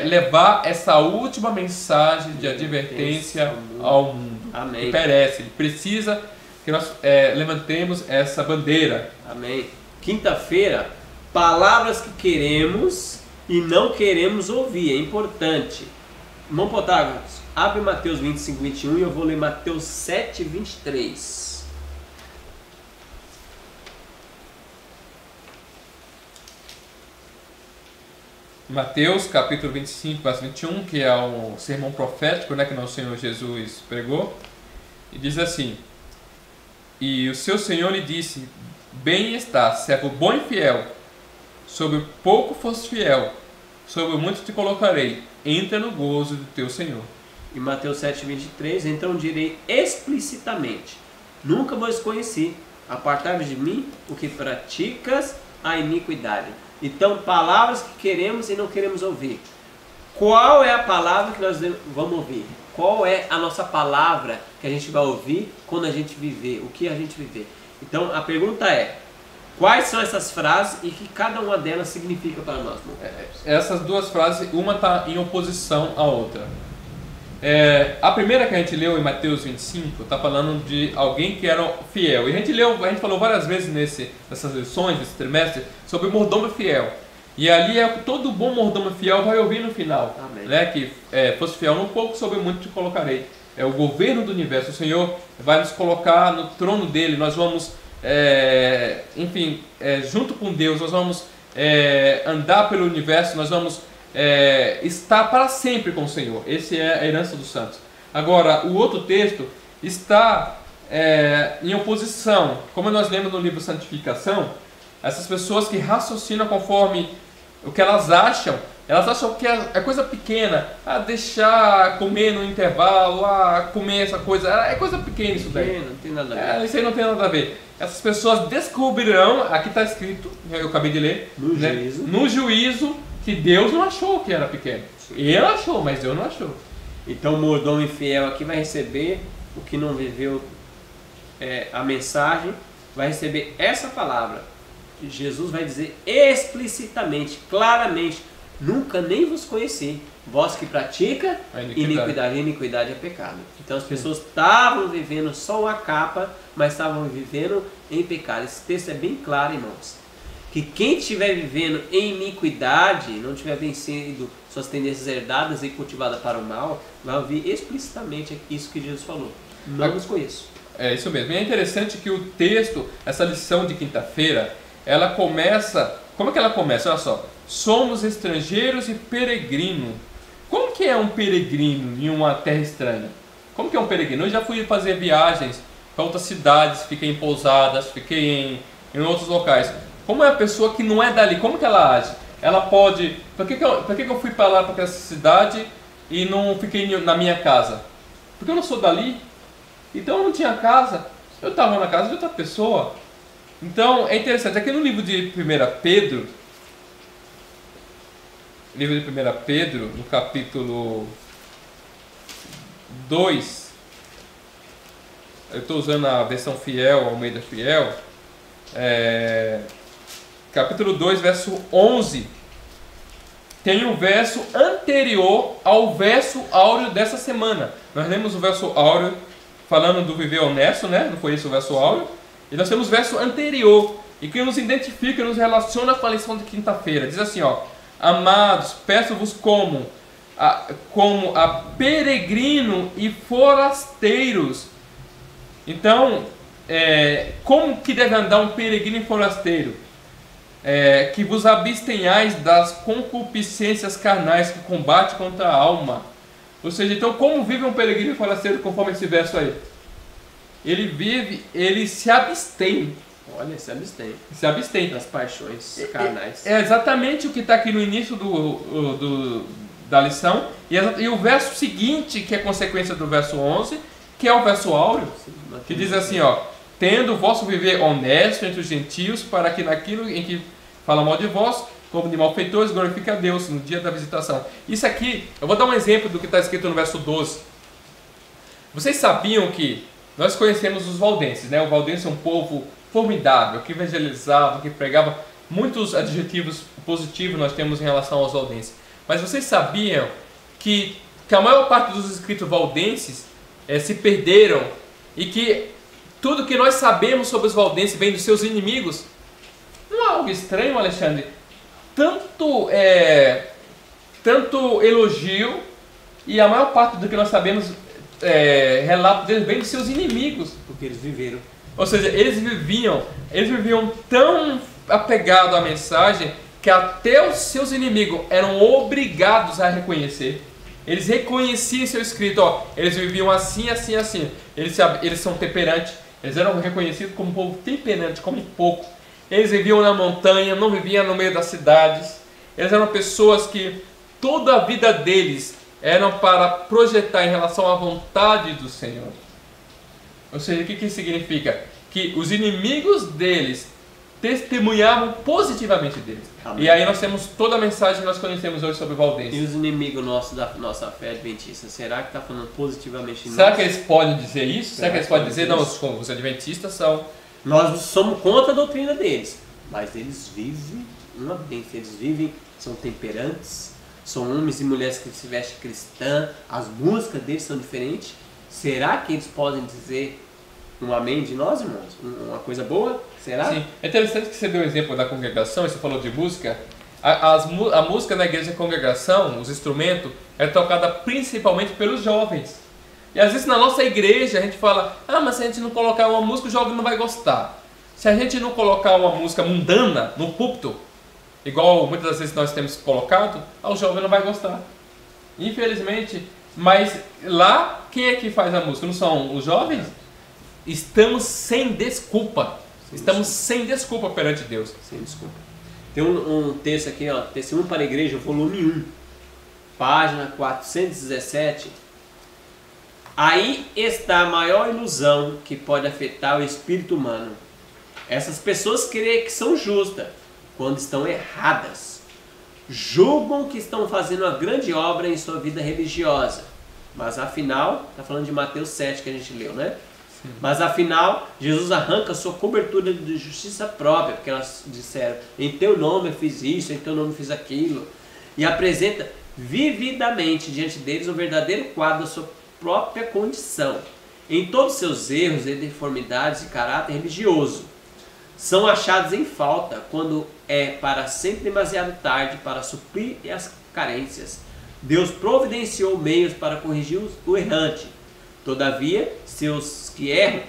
levar essa última mensagem de advertência ao mundo. Amém. Que perece, ele precisa que nós levantemos essa bandeira. Amém. Quinta-feira, palavras que queremos e não queremos ouvir, é importante. Irmão Protágoras, abre Mateus 25, 21 e eu vou ler Mateus 7, 23. Mateus capítulo 25, verso 21, que é o sermão profético, que nosso Senhor Jesus pregou, e diz assim: E o seu Senhor lhe disse, bem está, servo bom e fiel, sobre pouco foste fiel, sobre muito te colocarei, entra no gozo do teu Senhor. Em Mateus 7, 23, então direi explicitamente, nunca vos conheci, apartai-vos de mim, o que praticas a iniquidade. Então, palavras que queremos e não queremos ouvir. Qual é a palavra que nós vamos ouvir? Qual é a nossa palavra que a gente vai ouvir quando a gente viver? O que a gente viver? Então, a pergunta é, quais são essas frases e que cada uma delas significa para nós? Essas duas frases, uma está em oposição à outra. A primeira que a gente leu em Mateus 25 está falando de alguém que era fiel. E a gente falou várias vezes nessas lições, nesse trimestre, sobre o mordomo fiel. E ali todo bom mordomo fiel vai ouvir no final, né, que fosse fiel no pouco, sobre muito te colocarei. É o governo do universo. O Senhor vai nos colocar no trono dele. Nós vamos, junto com Deus, nós vamos andar pelo universo, nós vamos estar para sempre com o Senhor. Essa é a herança dos santos. Agora, o outro texto está em oposição. Como nós lemos no livro Santificação, essas pessoas que raciocinam conforme o que elas acham que é coisa pequena, deixar comer no intervalo, comer essa coisa, é coisa pequena isso daí. Não tem nada a ver. Isso aí não tem nada a ver. Essas pessoas descobrirão, aqui está escrito, eu acabei de ler, no juízo, que Deus não achou que era pequeno. Ele achou, mas Deus não achou. Então o mordomo infiel aqui vai receber o que não viveu a mensagem, vai receber essa palavra. Jesus vai dizer explicitamente, claramente, nunca nem vos conheci, vós que pratica iniquidade. Iniquidade é pecado. Então as pessoas estavam vivendo só a capa, mas estavam vivendo em pecado. Esse texto é bem claro, irmãos. Que quem estiver vivendo em iniquidade, não tiver vencido suas tendências herdadas e cultivadas para o mal, vai ouvir explicitamente isso que Jesus falou. Não vos conheço. É isso mesmo. E é interessante que o texto, essa lição de quinta-feira, ela começa... Como é que ela começa? Olha só. Somos estrangeiros e peregrinos. Como que é um peregrino em uma terra estranha? Como que é um peregrino? Eu já fui fazer viagens para outras cidades, fiquei em pousadas, fiquei em outros locais. Como é a pessoa que não é dali? Como que ela age? Ela pode... Por que eu fui para lá, para essa cidade e não fiquei na minha casa? Porque eu não sou dali. Então eu não tinha casa. Eu estava na casa de outra pessoa. Então é interessante. Aqui no livro de 1 Pedro... Livro de 1 Pedro, no capítulo 2... Eu estou usando a versão fiel, Almeida Fiel... capítulo 2, verso 11, tem um verso anterior ao verso áureo dessa semana. Nós lemos o verso áureo falando do viver honesto, né? Não foi esse o verso áureo? E nós temos o verso anterior, e que nos identifica, nos relaciona com a lição de quinta-feira. Diz assim, amados, peço-vos como a peregrino e forasteiros. Então, como que deve andar um peregrino e forasteiro? Que vos abstenhais das concupiscências carnais que combate contra a alma. Ou seja, então como vive um peregrino e forasteiro conforme esse verso aí? Ele se abstém. Olha, se abstém. Se abstém das paixões carnais. É exatamente o que está aqui no início da lição. E o verso seguinte, que é consequência do verso 11, que é o verso áureo, que diz assim, tendo o vosso viver honesto entre os gentios, para que naquilo em que fala mal de vós, como de malfeitores, glorifique a Deus no dia da visitação. Isso aqui, eu vou dar um exemplo do que está escrito no verso 12. Vocês sabiam que nós conhecemos os valdenses, né? O valdense é um povo formidável, que evangelizava, que pregava. Muitos adjetivos positivos nós temos em relação aos valdenses. Mas vocês sabiam que a maior parte dos escritos valdenses se perderam e que tudo que nós sabemos sobre os valdenses vem dos seus inimigos? Não é algo estranho, Alexandre? Tanto elogio, e a maior parte do que nós sabemos, relato deles, vem dos seus inimigos. Porque eles viveram. Ou seja, eles viviam tão apegados à mensagem que até os seus inimigos eram obrigados a reconhecer. Eles reconheciam seu escrito, eles viviam assim, assim, assim. Eles são temperantes, eles eram reconhecidos como um povo temperante, como pouco. Eles viviam na montanha, não viviam no meio das cidades. Eles eram pessoas que toda a vida deles eram para projetar em relação à vontade do Senhor. Ou seja, o que significa? Que os inimigos deles testemunhavam positivamente deles. Amém. E aí nós temos toda a mensagem que nós conhecemos hoje sobre o Valdense. E os inimigos nossos da nossa fé adventista, será que está falando positivamente de nós? Será que eles podem dizer isso? Será que eles podem dizer, não, isso? os adventistas são... Nós somos contra a doutrina deles, mas eles vivem uma bênção, eles vivem, são temperantes, são homens e mulheres que se vestem cristã, as músicas deles são diferentes. Será que eles podem dizer um amém de nós, irmãos? Uma coisa boa? Será? Sim. É interessante que você deu o exemplo da congregação, e você falou de música. A música na igreja de congregação, os instrumentos, é tocada principalmente pelos jovens. E às vezes na nossa igreja a gente fala, mas se a gente não colocar uma música, o jovem não vai gostar. Se a gente não colocar uma música mundana no púlpito, igual muitas das vezes nós temos colocado, o jovem não vai gostar. Infelizmente, mas lá, quem é que faz a música? Não são os jovens? Estamos sem desculpa. Estamos sem desculpa perante Deus. Sem desculpa. Tem um texto aqui, ó, Testemunho para a Igreja, volume 1, página 417. Aí está a maior ilusão que pode afetar o espírito humano. Essas pessoas creem que são justas, quando estão erradas. Julgam que estão fazendo uma grande obra em sua vida religiosa. Mas afinal, está falando de Mateus 7 que a gente leu, né? Sim. Mas afinal, Jesus arranca sua cobertura de justiça própria, porque elas disseram, em teu nome eu fiz isso, em teu nome eu fiz aquilo. E apresenta vividamente diante deles o verdadeiro quadro da sua própria condição. Em todos seus erros e deformidades de caráter religioso, são achados em falta quando é para sempre demasiado tarde para suprir as carências. Deus providenciou meios para corrigir o errante. Todavia, se os que erram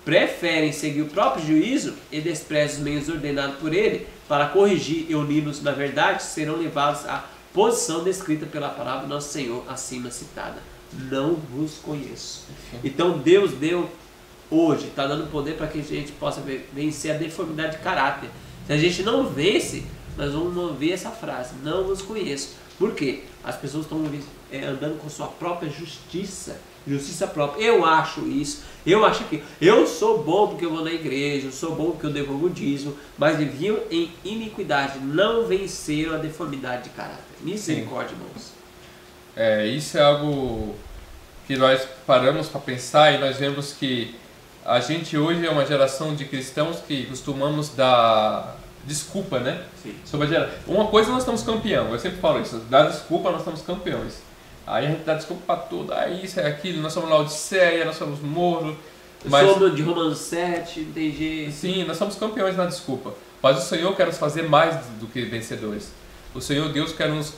preferem seguir o próprio juízo e desprezam os meios ordenados por ele para corrigir e uni-los na verdade, serão levados à posição descrita pela palavra do nosso Senhor acima citada. Não vos conheço. Então Deus deu hoje, está dando poder para que a gente possa vencer a deformidade de caráter. Se a gente não vence, nós vamos ouvir essa frase, não vos conheço. Por quê? As pessoas estão andando com sua própria justiça própria. Eu acho isso, eu acho aquilo. Eu sou bom porque eu vou na igreja, eu sou bom porque eu devolvo o dízimo, mas viviam em iniquidade, não venceram a deformidade de caráter. Misericórdia, irmãos. Isso é algo que nós paramos para pensar e nós vemos que a gente hoje é uma geração de cristãos que costumamos dar desculpa, né? Sim. Sobre uma coisa nós estamos campeão, eu sempre falo isso, dar desculpa nós estamos campeões. Aí a gente dá desculpa para tudo, isso é aquilo, nós somos Laodiceia, nós somos Moro. Mas... somos de Romanos 7, não tem jeito. Sim, nós somos campeões na desculpa. Mas o Senhor quer nos fazer mais do que vencedores. O Senhor Deus quer nos...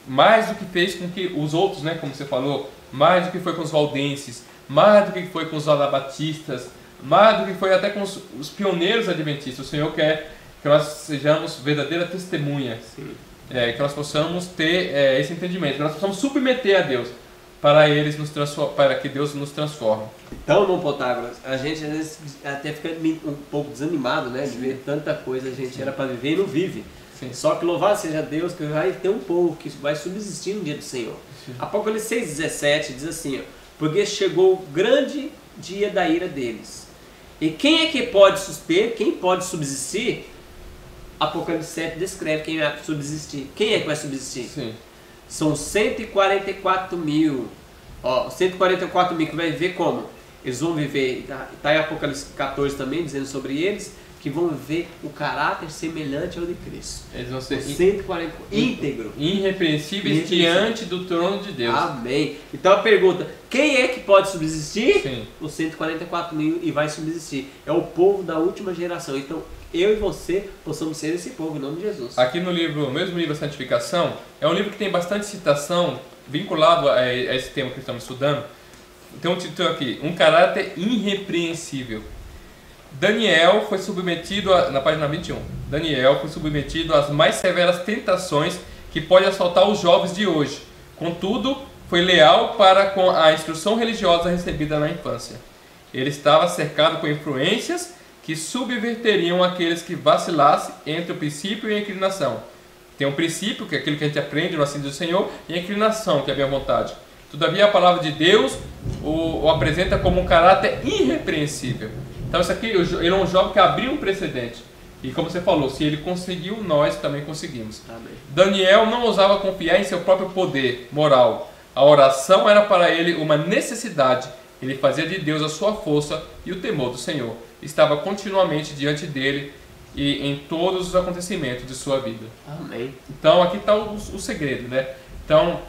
mais do que fez com que os outros, né, como você falou, mais do que foi com os valdenses, mais do que foi com os anabatistas, mais do que foi até com os pioneiros adventistas. O Senhor quer que nós sejamos verdadeira testemunha, que nós possamos ter esse entendimento, que nós possamos submeter a Deus para para que Deus nos transforme. Então, irmão Protágoras, a gente às vezes até fica um pouco desanimado, né, de ver tanta coisa, a gente era para viver e não vive. Sim. Só que louvado seja Deus que vai ter um povo que vai subsistir no dia do Senhor. Sim. Apocalipse 6,17 diz assim, ó, porque chegou o grande dia da ira deles. E quem é que pode suster? Quem pode subsistir? Apocalipse 7 descreve quem vai subsistir. Quem é que vai subsistir? Sim. São 144 mil. Ó, 144 mil que vai viver como? Eles vão viver, está em Apocalipse 14 também, dizendo sobre eles, que vão viver o caráter semelhante ao de Cristo. Eles vão ser 140 íntegro, irrepreensíveis diante do trono de Deus. Amém. Então a pergunta, quem é que pode subsistir? Sim. Os 144 mil e vai subsistir. É o povo da última geração. Então eu e você possamos ser esse povo, em nome de Jesus. Aqui no livro, mesmo livro Santificação, é um livro que tem bastante citação vinculado a esse tema que estamos estudando. Tem um título aqui, um caráter irrepreensível. Daniel foi submetido, na página 21, Daniel foi submetido às mais severas tentações que pode assaltar os jovens de hoje. Contudo, foi leal para com a instrução religiosa recebida na infância. Ele estava cercado por influências que subverteriam aqueles que vacilassem entre o princípio e a inclinação. Tem um princípio, que é aquilo que a gente aprende no ensino do Senhor, e a inclinação, que é a minha vontade. Todavia, a palavra de Deus o apresenta como um caráter irrepreensível. Então isso aqui, ele é um jovem que abriu um precedente. E como você falou, se ele conseguiu, nós também conseguimos. Amém. Daniel não ousava confiar em seu próprio poder moral. A oração era para ele uma necessidade. Ele fazia de Deus a sua força e o temor do Senhor estava continuamente diante dele e em todos os acontecimentos de sua vida. Amém. Então aqui está o segredo, né? Então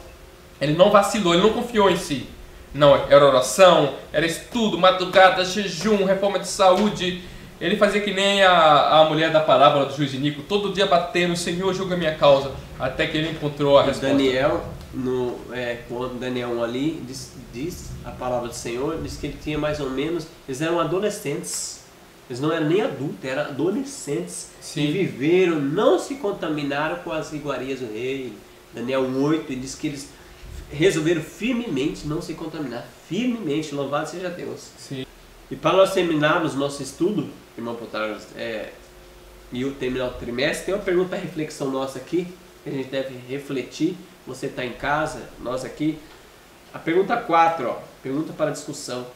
ele não vacilou, ele não confiou em si. Não, era oração, era estudo, madrugada, jejum, reforma de saúde. Ele fazia que nem a mulher da parábola do juiz Inico, todo dia batendo, Senhor, julga a minha causa, até que ele encontrou a resposta. Daniel, quando Daniel 1 ali, diz a palavra do Senhor, diz que ele tinha mais ou menos, eles eram adolescentes, eles não eram nem adultos, eram adolescentes. Sim. Que viveram, não se contaminaram com as iguarias do rei. Daniel 1:8, ele diz que eles resolveram firmemente não se contaminar, firmemente, louvado seja Deus. Sim. E para nós terminarmos nosso estudo, irmão Protágoras, e terminar o trimestre, tem uma pergunta para reflexão nossa aqui, que a gente deve refletir. Você está em casa, nós aqui. A pergunta 4, pergunta para discussão.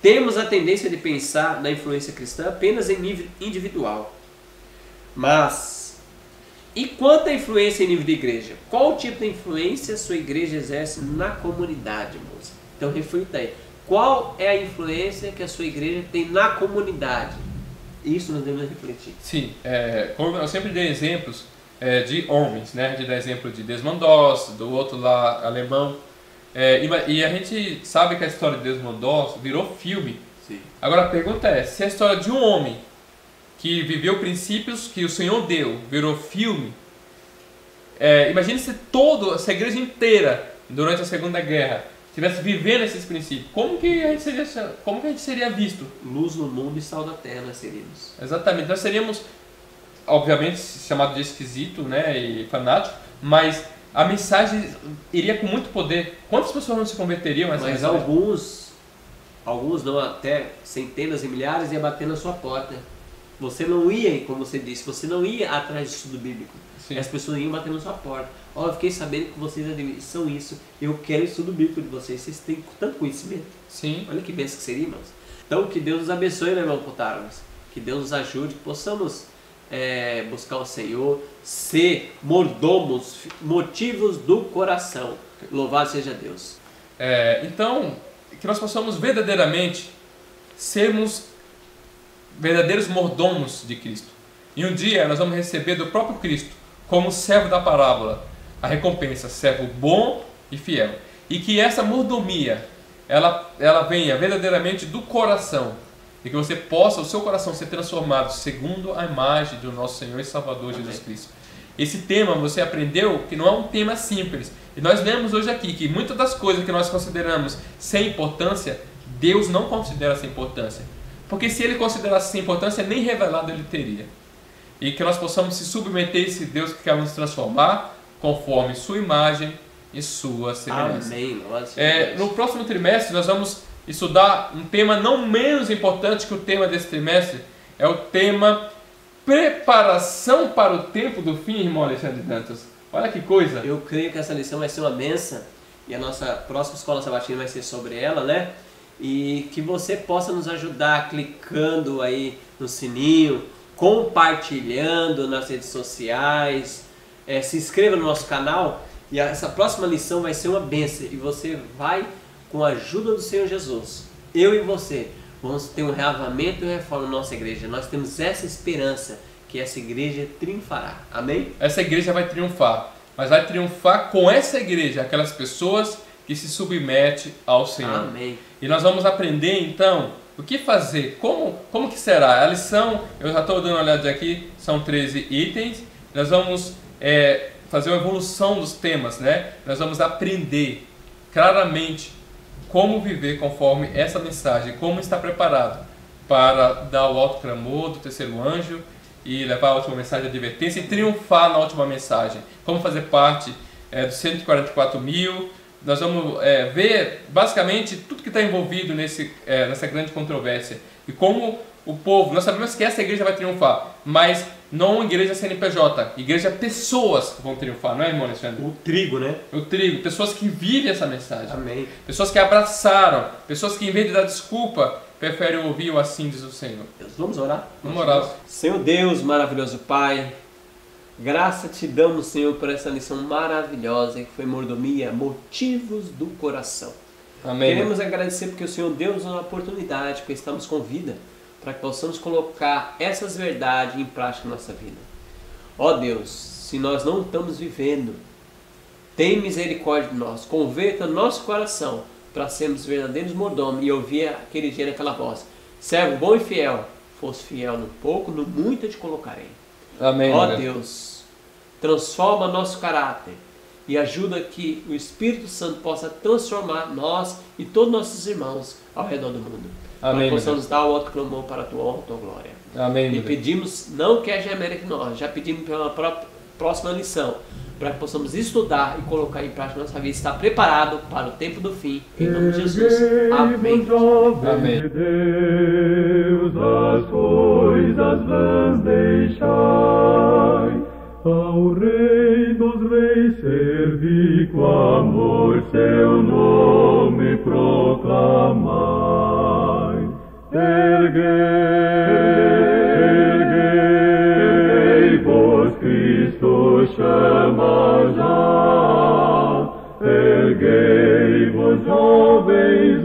Temos a tendência de pensar na influência cristã apenas em nível individual. Mas, e quanto à influência em nível de igreja? Qual tipo de influência sua igreja exerce na comunidade, moça? Então reflita aí. Qual é a influência que a sua igreja tem na comunidade? Isso nós devemos refletir. Sim, como eu sempre dei exemplos de homens, né? De dar exemplo de Desmond Doss, do outro lá alemão. E a gente sabe que a história de Desmond Doss virou filme. Sim. Agora a pergunta é, se a história de um homem que viveu princípios que o Senhor deu virou filme, imagine se essa igreja inteira, durante a Segunda Guerra, estivesse vivendo esses princípios, como que a gente seria visto? Luz no mundo e sal da terra nós seríamos. Exatamente, nós seríamos, obviamente, chamado de esquisito, né, e fanático, mas a mensagem iria com muito poder. Quantas pessoas não se converteriam a essa Mas mensagem? alguns não, até centenas e milhares, ia bater na sua porta. Você não ia, como você disse, você não ia atrás de estudo bíblico. Sim. As pessoas iam bater na sua porta. Eu fiquei sabendo que vocês são isso. Eu quero estudo bíblico de vocês. Vocês têm tanto conhecimento. Sim. Olha que bênção que seria, irmãos. Então, que Deus nos abençoe, né, irmão Protágoras? Que Deus nos ajude, que possamos buscar o Senhor, ser mordomos, motivos do coração. Louvado seja Deus. Então, que nós possamos verdadeiramente sermos verdadeiros mordomos de Cristo. E um dia nós vamos receber do próprio Cristo, como servo da parábola, a recompensa, servo bom e fiel. E que essa mordomia, ela venha verdadeiramente do coração, e que você possa, o seu coração ser transformado segundo a imagem do nosso Senhor e Salvador Jesus Cristo. Esse tema você aprendeu que não é um tema simples. E nós vemos hoje aqui que muitas das coisas que nós consideramos sem importância, Deus não considera sem importância. Porque se Ele considerasse sem importância, nem revelado Ele teria. E que nós possamos se submeter a esse Deus que quer nos transformar conforme sua imagem e sua semelhança. Amém. No próximo trimestre nós vamos estudar um tema não menos importante que o tema desse trimestre. É o tema preparação para o tempo do fim, irmão Alexandre Dantas. Olha que coisa. Eu creio que essa lição vai ser uma bênção. E a nossa próxima escola sabatina vai ser sobre ela, né? E que você possa nos ajudar clicando aí no sininho, compartilhando nas redes sociais, se inscreva no nosso canal. E essa próxima lição vai ser uma bênção. E você vai, com a ajuda do Senhor Jesus, eu e você, vamos ter um reavamento e reforma na nossa igreja. Nós temos essa esperança que essa igreja triunfará. Amém? Essa igreja vai triunfar. Mas vai triunfar com essa igreja, aquelas pessoas que se submetem ao Senhor. Amém. E nós vamos aprender então o que fazer, como que será. A lição, eu já estou dando uma olhada aqui, são 13 itens. Nós vamos fazer uma evolução dos temas, né? Nós vamos aprender claramente como viver conforme essa mensagem, como estar preparado para dar o alto clamor do terceiro anjo e levar a última mensagem de advertência e triunfar na última mensagem. Como fazer parte dos 144 mil. Nós vamos ver basicamente tudo que está envolvido nessa grande controvérsia. E como o povo, nós sabemos que essa igreja vai triunfar, mas não uma igreja CNPJ, igreja pessoas vão triunfar, não é, irmão Alexandre? O trigo, né? O trigo, pessoas que vivem essa mensagem. Amém. Pessoas que abraçaram, pessoas que em vez de dar desculpa, prefere ouvir o assim diz o Senhor? Vamos orar? Vamos orar. Senhor Deus, maravilhoso Pai, graça te damos, Senhor, por essa lição maravilhosa que foi mordomia, motivos do coração. Amém. Queremos agradecer porque o Senhor deu nos uma oportunidade, porque estamos com vida, para que possamos colocar essas verdades em prática na nossa vida. Ó Deus, se nós não estamos vivendo, tem misericórdia de nós, converta nosso coração para sermos verdadeiros mordomos e ouvir aquele dia aquela voz: servo bom e fiel, fosse fiel no pouco, no muito eu te colocarei. Amém. Ó Deus, transforma nosso caráter e ajuda que o Espírito Santo possa transformar nós e todos nossos irmãos ao redor do mundo. Amém. Para que possamos dar o outro clamor para a tua honra e a tua glória. Amém. E pedimos, não que haja América em nós, já pedimos pela próxima lição, para que possamos estudar e colocar em prática nossa vida, estar preparado para o tempo do fim. Em nome de Jesus. Amém. Amém. Deus, as coisas vãs deixai, ao Rei dos Reis servi, com amor seu nome proclamai. Erguei-vos, Cristo chama já, erguei-vos, jovens,